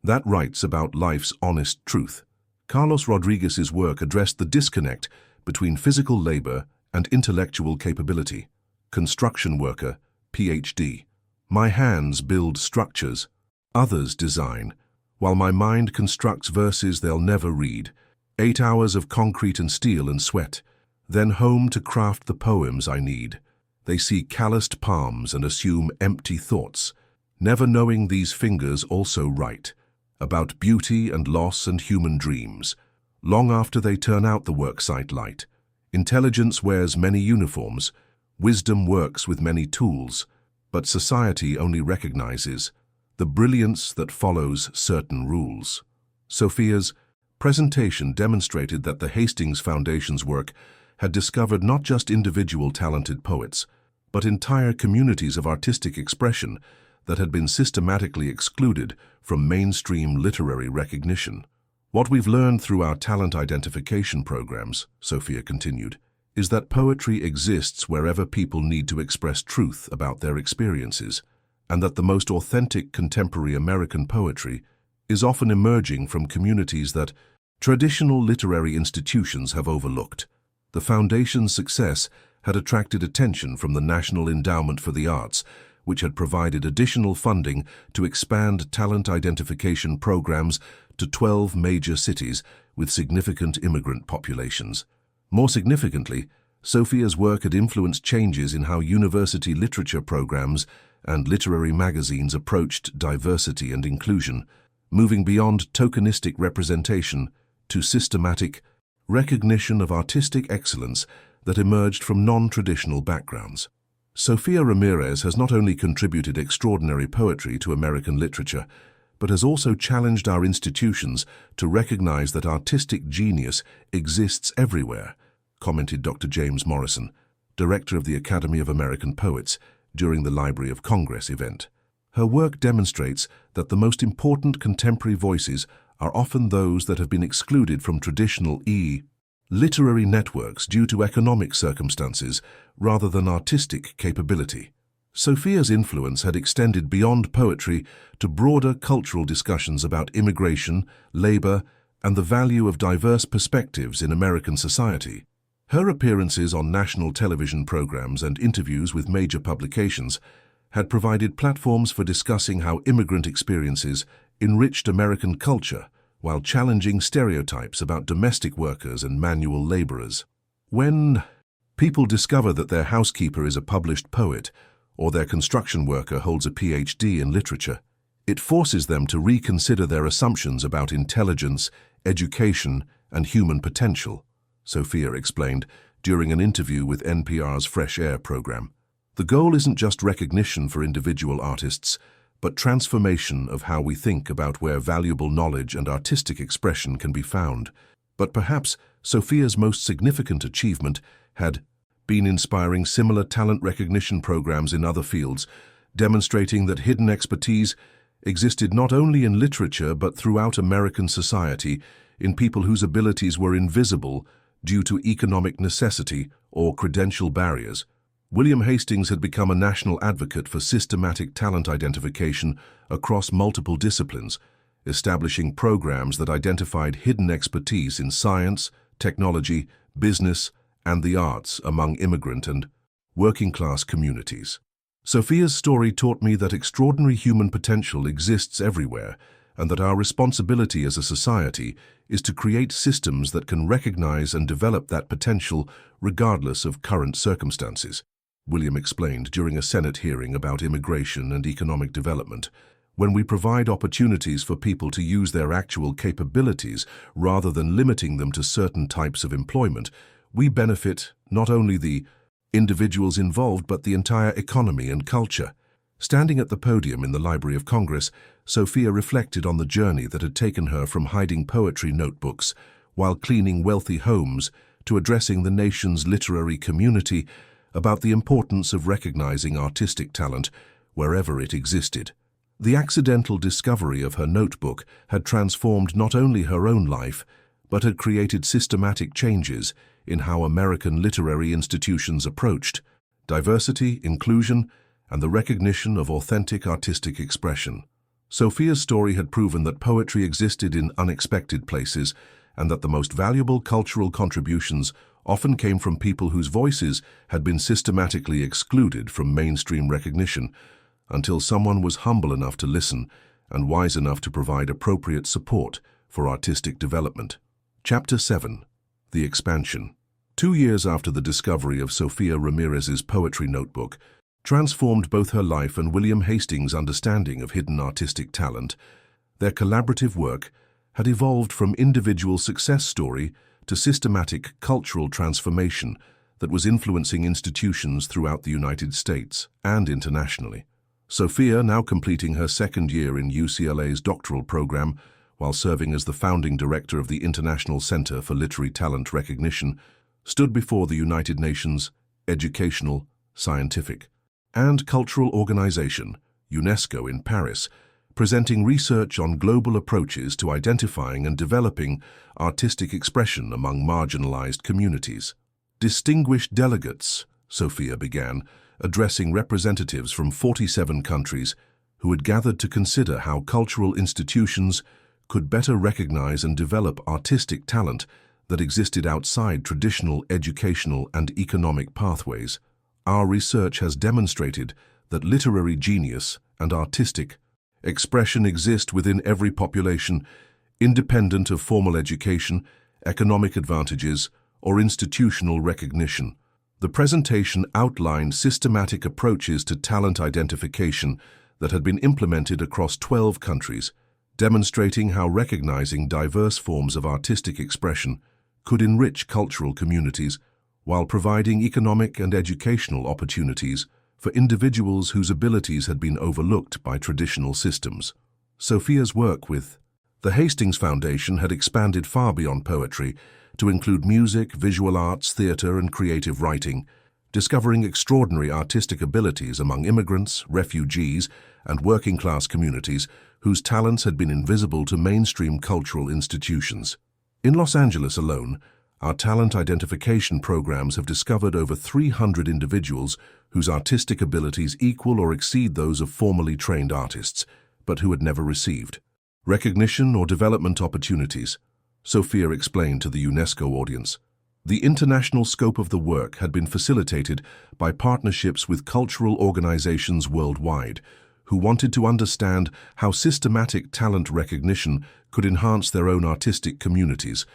that writes about life's honest truth. Carlos Rodriguez's work addressed the disconnect between physical labor and intellectual capability. Construction worker, PhD. My hands build structures, others design, while my mind constructs verses they'll never read. 8 hours of concrete and steel and sweat, then home to craft the poems I need. They see calloused palms and assume empty thoughts, never knowing these fingers also write about beauty and loss and human dreams, long after they turn out the worksite light. Intelligence wears many uniforms, Wisdom works with many tools, but society only recognizes the brilliance that follows certain rules. Sophia's presentation demonstrated that the Hastings Foundation's work had discovered not just individual talented poets, but entire communities of artistic expression that had been systematically excluded from mainstream literary recognition. What we've learned through our talent identification programs, Sophia continued, is that poetry exists wherever people need to express truth about their experiences, and that the most authentic contemporary American poetry is often emerging from communities that traditional literary institutions have overlooked. The Foundation's success had attracted attention from the National Endowment for the Arts, which had provided additional funding to expand talent identification programs to 12 major cities with significant immigrant populations. More significantly, Sophia's work had influenced changes in how university literature programs and literary magazines approached diversity and inclusion, moving beyond tokenistic representation to systematic recognition of artistic excellence that emerged from non-traditional backgrounds. Sophia Ramirez has not only contributed extraordinary poetry to American literature, but has also challenged our institutions to recognize that artistic genius exists everywhere, commented Dr. James Morrison, director of the Academy of American Poets, during the Library of Congress event. Her work demonstrates that the most important contemporary voices are often those that have been excluded from traditional literary networks due to economic circumstances rather than artistic capability. Sophia's influence had extended beyond poetry to broader cultural discussions about immigration, labor, and the value of diverse perspectives in American society. Her appearances on national television programs and interviews with major publications had provided platforms for discussing how immigrant experiences enriched American culture while challenging stereotypes about domestic workers and manual laborers. When people discover that their housekeeper is a published poet or their construction worker holds a PhD in literature, it forces them to reconsider their assumptions about intelligence, education, and human potential, Sophia explained during an interview with NPR's Fresh Air program. The goal isn't just recognition for individual artists, but transformation of how we think about where valuable knowledge and artistic expression can be found. But perhaps Sophia's most significant achievement had been inspiring similar talent recognition programs in other fields, demonstrating that hidden expertise existed not only in literature but throughout American society, in people whose abilities were invisible due to economic necessity or credential barriers. William Hastings had become a national advocate for systematic talent identification across multiple disciplines, establishing programs that identified hidden expertise in science, technology, business, and the arts among immigrant and working-class communities. Sophia's story taught me that extraordinary human potential exists everywhere, and that our responsibility as a society is to create systems that can recognize and develop that potential regardless of current circumstances, William explained during a Senate hearing about immigration and economic development. When we provide opportunities for people to use their actual capabilities rather than limiting them to certain types of employment, we benefit not only the individuals involved but the entire economy and culture. Standing at the podium in the Library of Congress, Sophia reflected on the journey that had taken her from hiding poetry notebooks while cleaning wealthy homes to addressing the nation's literary community about the importance of recognizing artistic talent wherever it existed. The accidental discovery of her notebook had transformed not only her own life, but had created systematic changes in how American literary institutions approached diversity, inclusion, and the recognition of authentic artistic expression. Sophia's story had proven that poetry existed in unexpected places and that the most valuable cultural contributions often came from people whose voices had been systematically excluded from mainstream recognition until someone was humble enough to listen and wise enough to provide appropriate support for artistic development. Chapter 7. The Expansion. 2 years after the discovery of Sophia Ramirez's poetry notebook transformed both her life and William Hastings' understanding of hidden artistic talent, their collaborative work had evolved from individual success story to systematic cultural transformation that was influencing institutions throughout the United States and internationally. Sophia, now completing her second year in UCLA's doctoral program, while serving as the founding director of the International Center for Literary Talent Recognition, stood before the United Nations Educational, Scientific, and Cultural Organization, UNESCO in Paris, presenting research on global approaches to identifying and developing artistic expression among marginalized communities. Distinguished delegates, Sophia began, addressing representatives from 47 countries who had gathered to consider how cultural institutions could better recognize and develop artistic talent that existed outside traditional educational and economic pathways. Our research has demonstrated that literary genius and artistic expression exist within every population, independent of formal education, economic advantages, or institutional recognition. The presentation outlined systematic approaches to talent identification that had been implemented across 12 countries, demonstrating how recognizing diverse forms of artistic expression could enrich cultural communities while providing economic and educational opportunities for individuals whose abilities had been overlooked by traditional systems. Sophia's work with the Hastings Foundation had expanded far beyond poetry to include music, visual arts, theater, and creative writing, discovering extraordinary artistic abilities among immigrants, refugees, and working-class communities whose talents had been invisible to mainstream cultural institutions. In Los Angeles alone, our talent identification programs have discovered over 300 individuals whose artistic abilities equal or exceed those of formally trained artists, but who had never received recognition or development opportunities. Sophia explained to the UNESCO audience. The international scope of the work had been facilitated by partnerships with cultural organizations worldwide, who wanted to understand how systematic talent recognition could enhance their own artistic communities,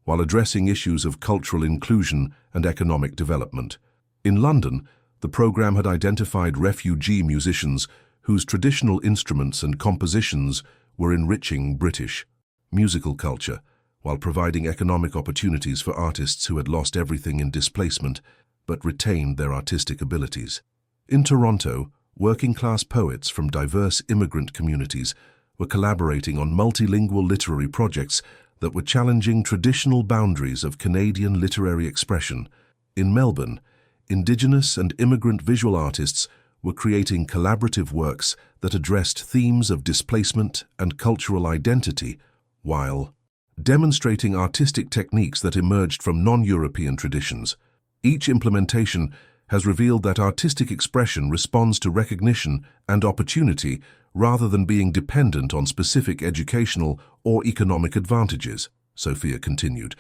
while addressing issues of cultural inclusion and economic development. In London, the program had identified refugee musicians whose traditional instruments and compositions were enriching British musical culture, while providing economic opportunities for artists who had lost everything in displacement but retained their artistic abilities. In Toronto, working-class poets from diverse immigrant communities were collaborating on multilingual literary projects that were challenging traditional boundaries of Canadian literary expression. In Melbourne, Indigenous and immigrant visual artists were creating collaborative works that addressed themes of displacement and cultural identity, while demonstrating artistic techniques that emerged from non-European traditions. Each implementation has revealed that artistic expression responds to recognition and opportunity rather than being dependent on specific educational or economic advantages, Sophia continued,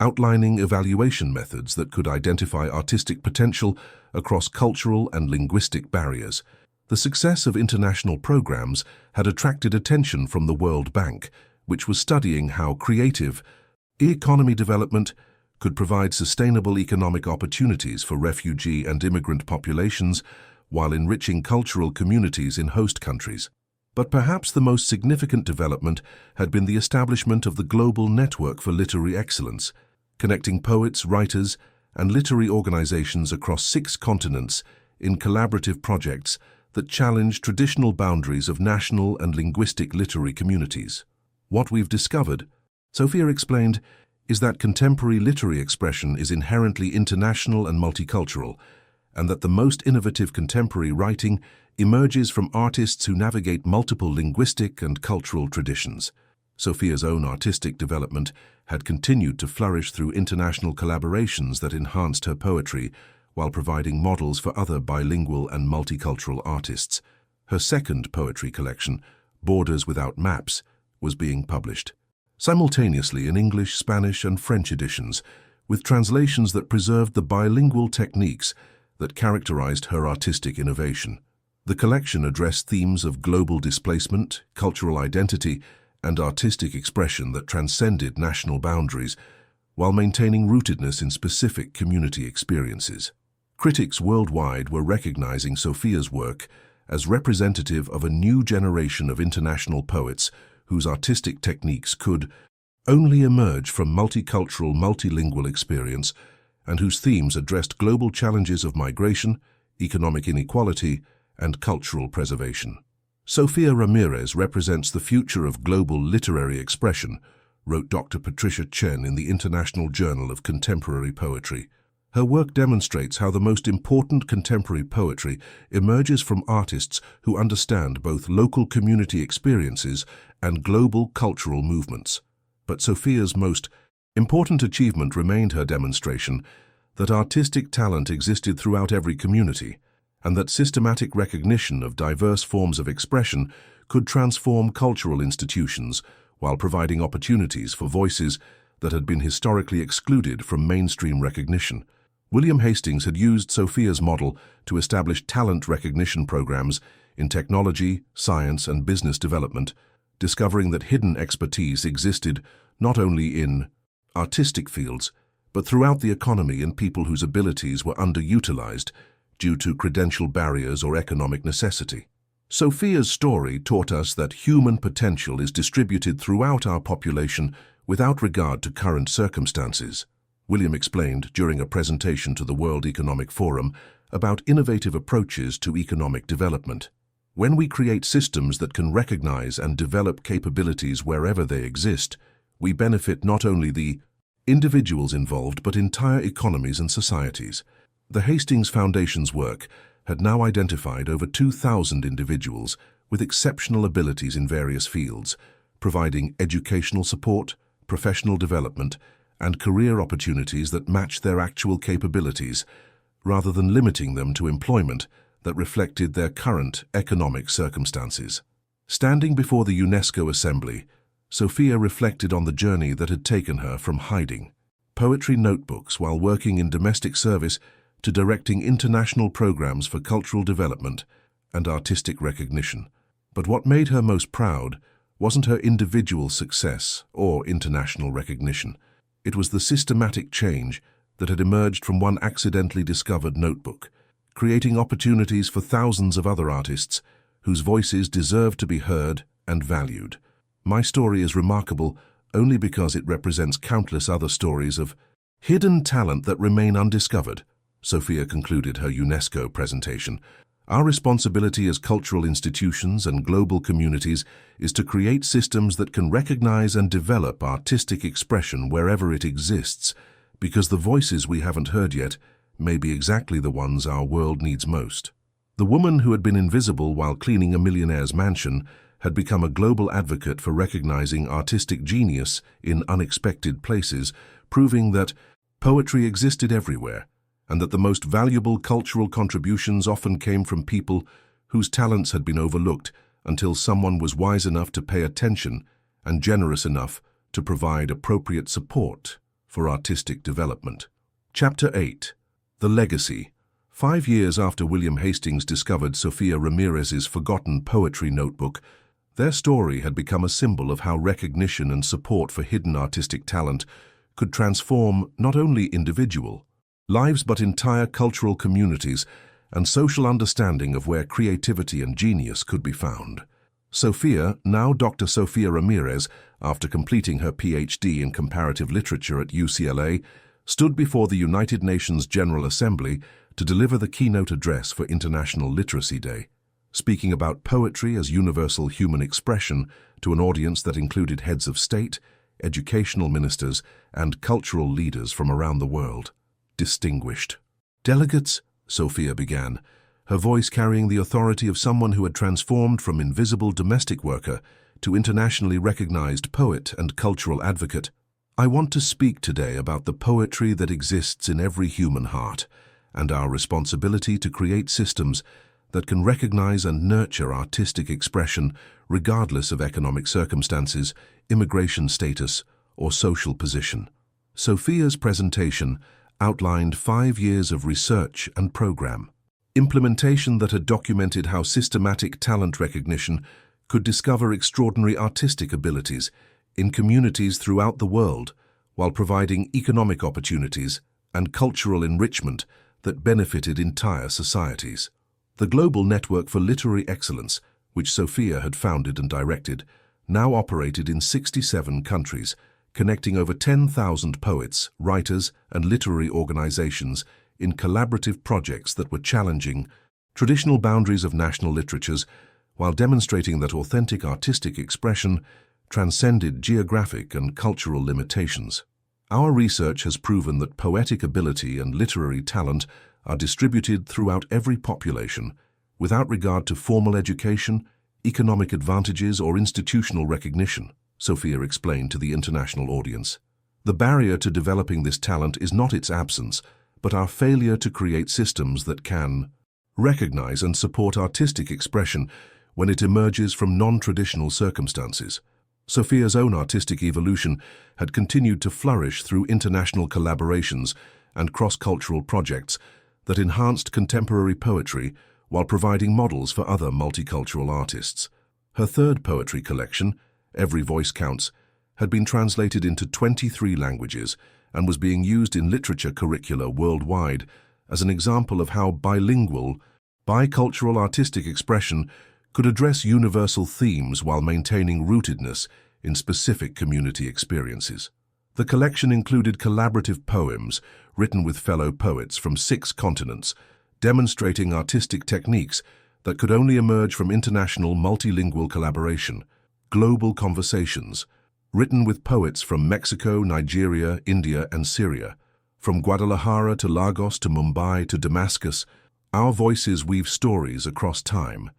outlining evaluation methods that could identify artistic potential across cultural and linguistic barriers. The success of international programs had attracted attention from the World Bank, which was studying how creative economy development could provide sustainable economic opportunities for refugee and immigrant populations while enriching cultural communities in host countries. But perhaps the most significant development had been the establishment of the Global Network for Literary Excellence, connecting poets, writers, and literary organizations across 6 continents in collaborative projects that challenge traditional boundaries of national and linguistic literary communities. What we've discovered, Sophia explained, is that contemporary literary expression is inherently international and multicultural, and that the most innovative contemporary writing emerges from artists who navigate multiple linguistic and cultural traditions. Sophia's own artistic development had continued to flourish through international collaborations that enhanced her poetry while providing models for other bilingual and multicultural artists. Her second poetry collection, Borders Without Maps, was being published simultaneously in English, Spanish, and French editions, with translations that preserved the bilingual techniques that characterized her artistic innovation. The collection addressed themes of global displacement, cultural identity, and artistic expression that transcended national boundaries, while maintaining rootedness in specific community experiences. Critics worldwide were recognizing Sophia's work as representative of a new generation of international poets whose artistic techniques could only emerge from multicultural, multilingual experience and whose themes addressed global challenges of migration, economic inequality, and cultural preservation. Sofia Ramirez represents the future of global literary expression, wrote Dr. Patricia Chen in the International Journal of Contemporary Poetry. Her work demonstrates how the most important contemporary poetry emerges from artists who understand both local community experiences and global cultural movements. But Sofia's most important achievement remained her demonstration that artistic talent existed throughout every community, and that systematic recognition of diverse forms of expression could transform cultural institutions while providing opportunities for voices that had been historically excluded from mainstream recognition. William Hastings had used Sofia's model to establish talent recognition programs in technology, science, and business development, discovering that hidden expertise existed not only in artistic fields, but throughout the economy in people whose abilities were underutilized due to credential barriers or economic necessity. Sofia's story taught us that human potential is distributed throughout our population without regard to current circumstances. William explained during a presentation to the World Economic Forum about innovative approaches to economic development. When we create systems that can recognize and develop capabilities wherever they exist, we benefit not only the individuals involved but entire economies and societies. The Hastings Foundation's work had now identified over 2,000 individuals with exceptional abilities in various fields, providing educational support, professional development, and career opportunities that match their actual capabilities, rather than limiting them to employment that reflected their current economic circumstances. Standing before the UNESCO Assembly, Sofia reflected on the journey that had taken her from hiding poetry notebooks while working in domestic service to directing international programs for cultural development and artistic recognition. But what made her most proud wasn't her individual success or international recognition. It was the systematic change that had emerged from one accidentally discovered notebook, creating opportunities for thousands of other artists whose voices deserve to be heard and valued. My story is remarkable only because it represents countless other stories of hidden talent that remain undiscovered, Sofia concluded her UNESCO presentation. Our responsibility as cultural institutions and global communities is to create systems that can recognize and develop artistic expression wherever it exists, because the voices we haven't heard yet may be exactly the ones our world needs most. The woman who had been invisible while cleaning a millionaire's mansion had become a global advocate for recognizing artistic genius in unexpected places, proving that poetry existed everywhere, and that the most valuable cultural contributions often came from people whose talents had been overlooked until someone was wise enough to pay attention and generous enough to provide appropriate support for artistic development. Chapter 8. The Legacy. 5 years after William Hastings discovered Sofia Ramirez's forgotten poetry notebook, their story had become a symbol of how recognition and support for hidden artistic talent could transform not only individual lives but entire cultural communities and social understanding of where creativity and genius could be found. Sofia, now Dr. Sofia Ramirez, after completing her PhD in comparative literature at UCLA, stood before the United Nations General Assembly to deliver the keynote address for International Literacy Day, speaking about poetry as universal human expression to an audience that included heads of state, educational ministers, and cultural leaders from around the world. Distinguished delegates, Sofia began, her voice carrying the authority of someone who had transformed from invisible domestic worker to internationally recognized poet and cultural advocate. I want to speak today about the poetry that exists in every human heart and our responsibility to create systems that can recognize and nurture artistic expression regardless of economic circumstances, immigration status, or social position. Sofia's presentation outlined 5 years of research and program implementation that had documented how systematic talent recognition could discover extraordinary artistic abilities in communities throughout the world while providing economic opportunities and cultural enrichment that benefited entire societies. The Global Network for Literary Excellence, which Sofia had founded and directed, now operated in 67 countries, connecting over 10,000 poets, writers, and literary organizations in collaborative projects that were challenging traditional boundaries of national literatures while demonstrating that authentic artistic expression transcended geographic and cultural limitations. Our research has proven that poetic ability and literary talent are distributed throughout every population, without regard to formal education, economic advantages, or institutional recognition, Sophia explained to the international audience. The barrier to developing this talent is not its absence, but our failure to create systems that can recognize and support artistic expression when it emerges from non-traditional circumstances. Sophia's own artistic evolution had continued to flourish through international collaborations and cross-cultural projects that enhanced contemporary poetry while providing models for other multicultural artists. Her third poetry collection, Every Voice Counts, had been translated into 23 languages and was being used in literature curricula worldwide as an example of how bilingual, bicultural artistic expression could address universal themes while maintaining rootedness in specific community experiences. The collection included collaborative poems written with fellow poets from 6 continents, demonstrating artistic techniques that could only emerge from international multilingual collaboration. Global Conversations, written with poets from Mexico, Nigeria, India, and Syria. From Guadalajara to Lagos to Mumbai to Damascus, our voices weave stories across time.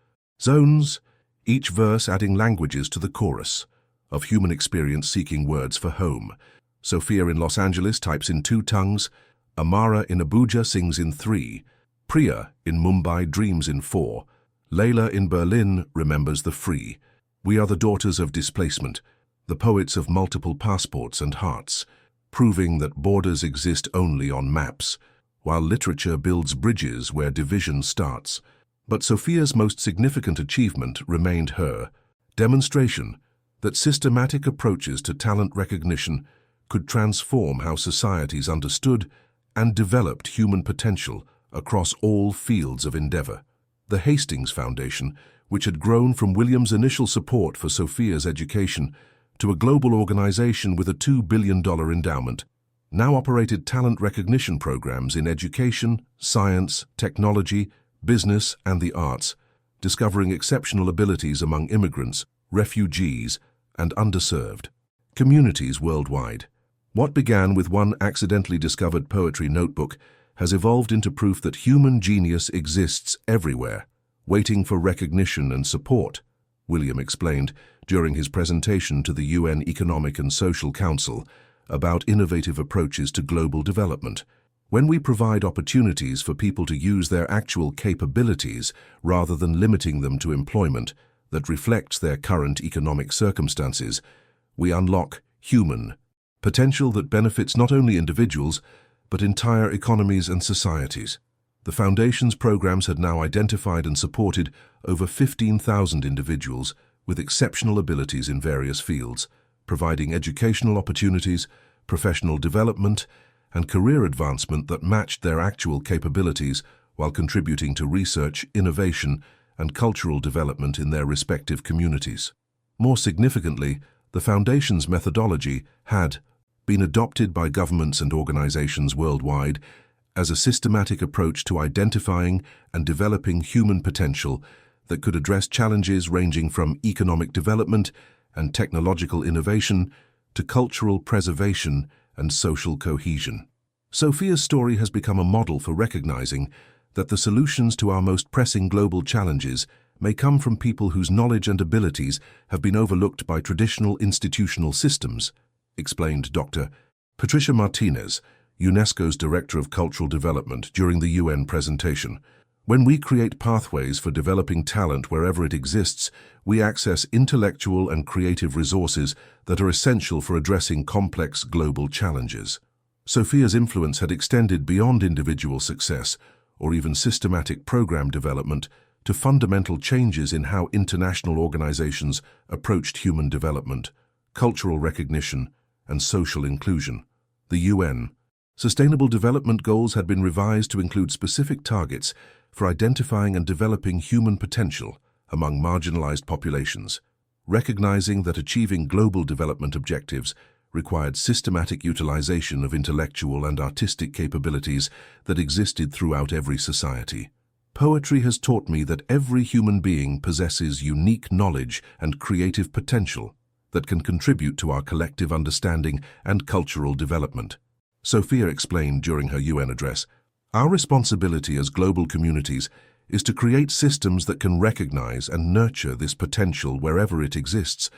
Zones, each verse adding languages to the chorus, of human experience seeking words for home. Sophia in Los Angeles types in 2 tongues, Amara in Abuja sings in 3, Priya in Mumbai dreams in 4, Layla in Berlin remembers the free. We are the daughters of displacement, the poets of multiple passports and hearts, proving that borders exist only on maps, while literature builds bridges where division starts. But Sophia's most significant achievement remained her demonstration that systematic approaches to talent recognition could transform how societies understood and developed human potential across all fields of endeavor. The Hastings Foundation, which had grown from William's initial support for Sophia's education to a global organization with a $2 billion endowment, now operated talent recognition programs in education, science, technology, business, and the arts, discovering exceptional abilities among immigrants, refugees, and underserved communities worldwide. What began with one accidentally discovered poetry notebook has evolved into proof that human genius exists everywhere, waiting for recognition and support, William explained during his presentation to the UN Economic and Social Council about innovative approaches to global development. When we provide opportunities for people to use their actual capabilities rather than limiting them to employment that reflects their current economic circumstances, we unlock human potential that benefits not only individuals, but entire economies and societies. The Foundation's programs had now identified and supported over 15,000 individuals with exceptional abilities in various fields, providing educational opportunities, professional development, and career advancement that matched their actual capabilities while contributing to research, innovation, and cultural development in their respective communities. More significantly, the Foundation's methodology had been adopted by governments and organizations worldwide as a systematic approach to identifying and developing human potential that could address challenges ranging from economic development and technological innovation to cultural preservation and social cohesion. Sophia's story has become a model for recognizing that the solutions to our most pressing global challenges may come from people whose knowledge and abilities have been overlooked by traditional institutional systems, explained Dr. Patricia Martinez, UNESCO's Director of Cultural Development, during the UN presentation. When we create pathways for developing talent wherever it exists, we access intellectual and creative resources that are essential for addressing complex global challenges. Sophia's influence had extended beyond individual success or even systematic program development to fundamental changes in how international organizations approached human development, cultural recognition, and social inclusion. The UN Sustainable Development Goals had been revised to include specific targets for identifying and developing human potential among marginalized populations, recognizing that achieving global development objectives required systematic utilization of intellectual and artistic capabilities that existed throughout every society. Poetry has taught me that every human being possesses unique knowledge and creative potential that can contribute to our collective understanding and cultural development. Sophia explained during her UN address, "Our responsibility as global communities is to create systems that can recognize and nurture this potential wherever it exists,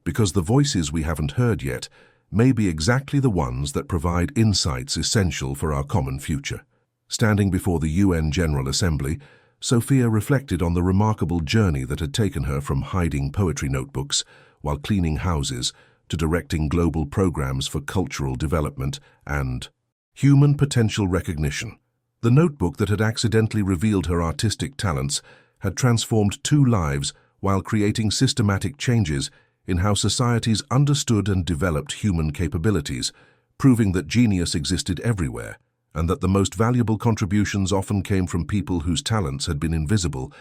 because the voices we haven't heard yet may be exactly the ones that provide insights essential for our common future." Standing before the UN General Assembly, Sophia reflected on the remarkable journey that had taken her from hiding poetry notebooks while cleaning houses to directing global programs for cultural development and human potential recognition. The notebook that had accidentally revealed her artistic talents had transformed 2 lives while creating systematic changes in how societies understood and developed human capabilities, proving that genius existed everywhere, and that the most valuable contributions often came from people whose talents had been invisible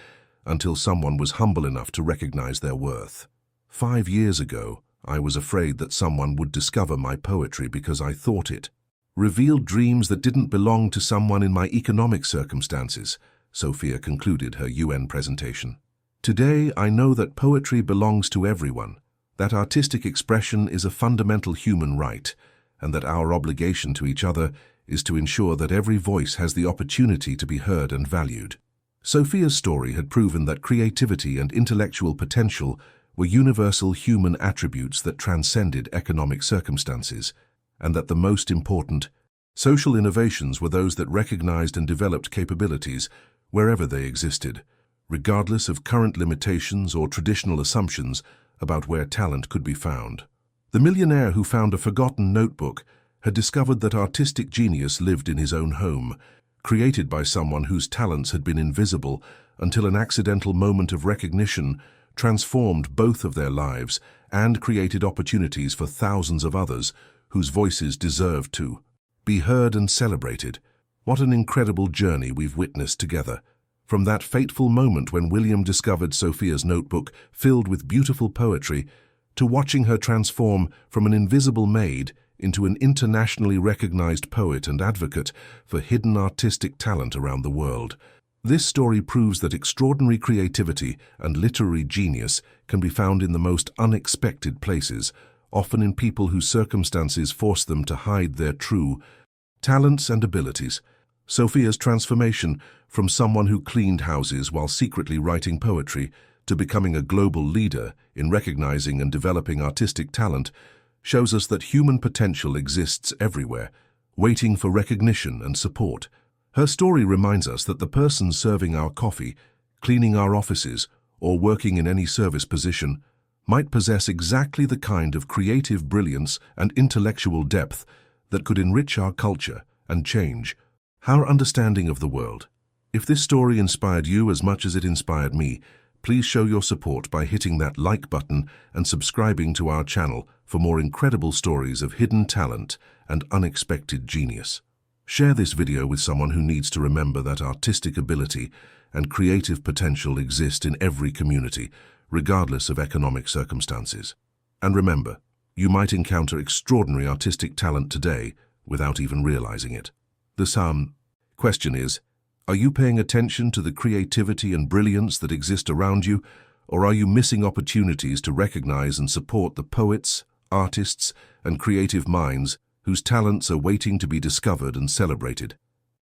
until someone was humble enough to recognize their worth. 5 years ago, I was afraid that someone would discover my poetry because I thought it revealed dreams that didn't belong to someone in my economic circumstances, Sophia concluded her UN presentation. Today, I know that poetry belongs to everyone, that artistic expression is a fundamental human right, and that our obligation to each other is to ensure that every voice has the opportunity to be heard and valued. Sophia's story had proven that creativity and intellectual potential were universal human attributes that transcended economic circumstances, and that the most important social innovations were those that recognized and developed capabilities wherever they existed, regardless of current limitations or traditional assumptions about where talent could be found. The millionaire who found a forgotten notebook had discovered that artistic genius lived in his own home, created by someone whose talents had been invisible until an accidental moment of recognition transformed both of their lives and created opportunities for thousands of others whose voices deserved to be heard and celebrated. What an incredible journey we've witnessed together. From that fateful moment when William discovered Sophia's notebook filled with beautiful poetry, to watching her transform from an invisible maid into an internationally recognized poet and advocate for hidden artistic talent around the world. This story proves that extraordinary creativity and literary genius can be found in the most unexpected places, often in people whose circumstances force them to hide their true talents and abilities. Sophia's transformation from someone who cleaned houses while secretly writing poetry to becoming a global leader in recognizing and developing artistic talent shows us that human potential exists everywhere, waiting for recognition and support. Her story reminds us that the person serving our coffee, cleaning our offices, or working in any service position might possess exactly the kind of creative brilliance and intellectual depth that could enrich our culture and change our understanding of the world. If this story inspired you as much as it inspired me, please show your support by hitting that like button and subscribing to our channel for more incredible stories of hidden talent and unexpected genius. Share this video with someone who needs to remember that artistic ability and creative potential exist in every community, regardless of economic circumstances. And remember, you might encounter extraordinary artistic talent today without even realizing it. The question is, are you paying attention to the creativity and brilliance that exist around you, or are you missing opportunities to recognize and support the poets, artists, and creative minds whose talents are waiting to be discovered and celebrated?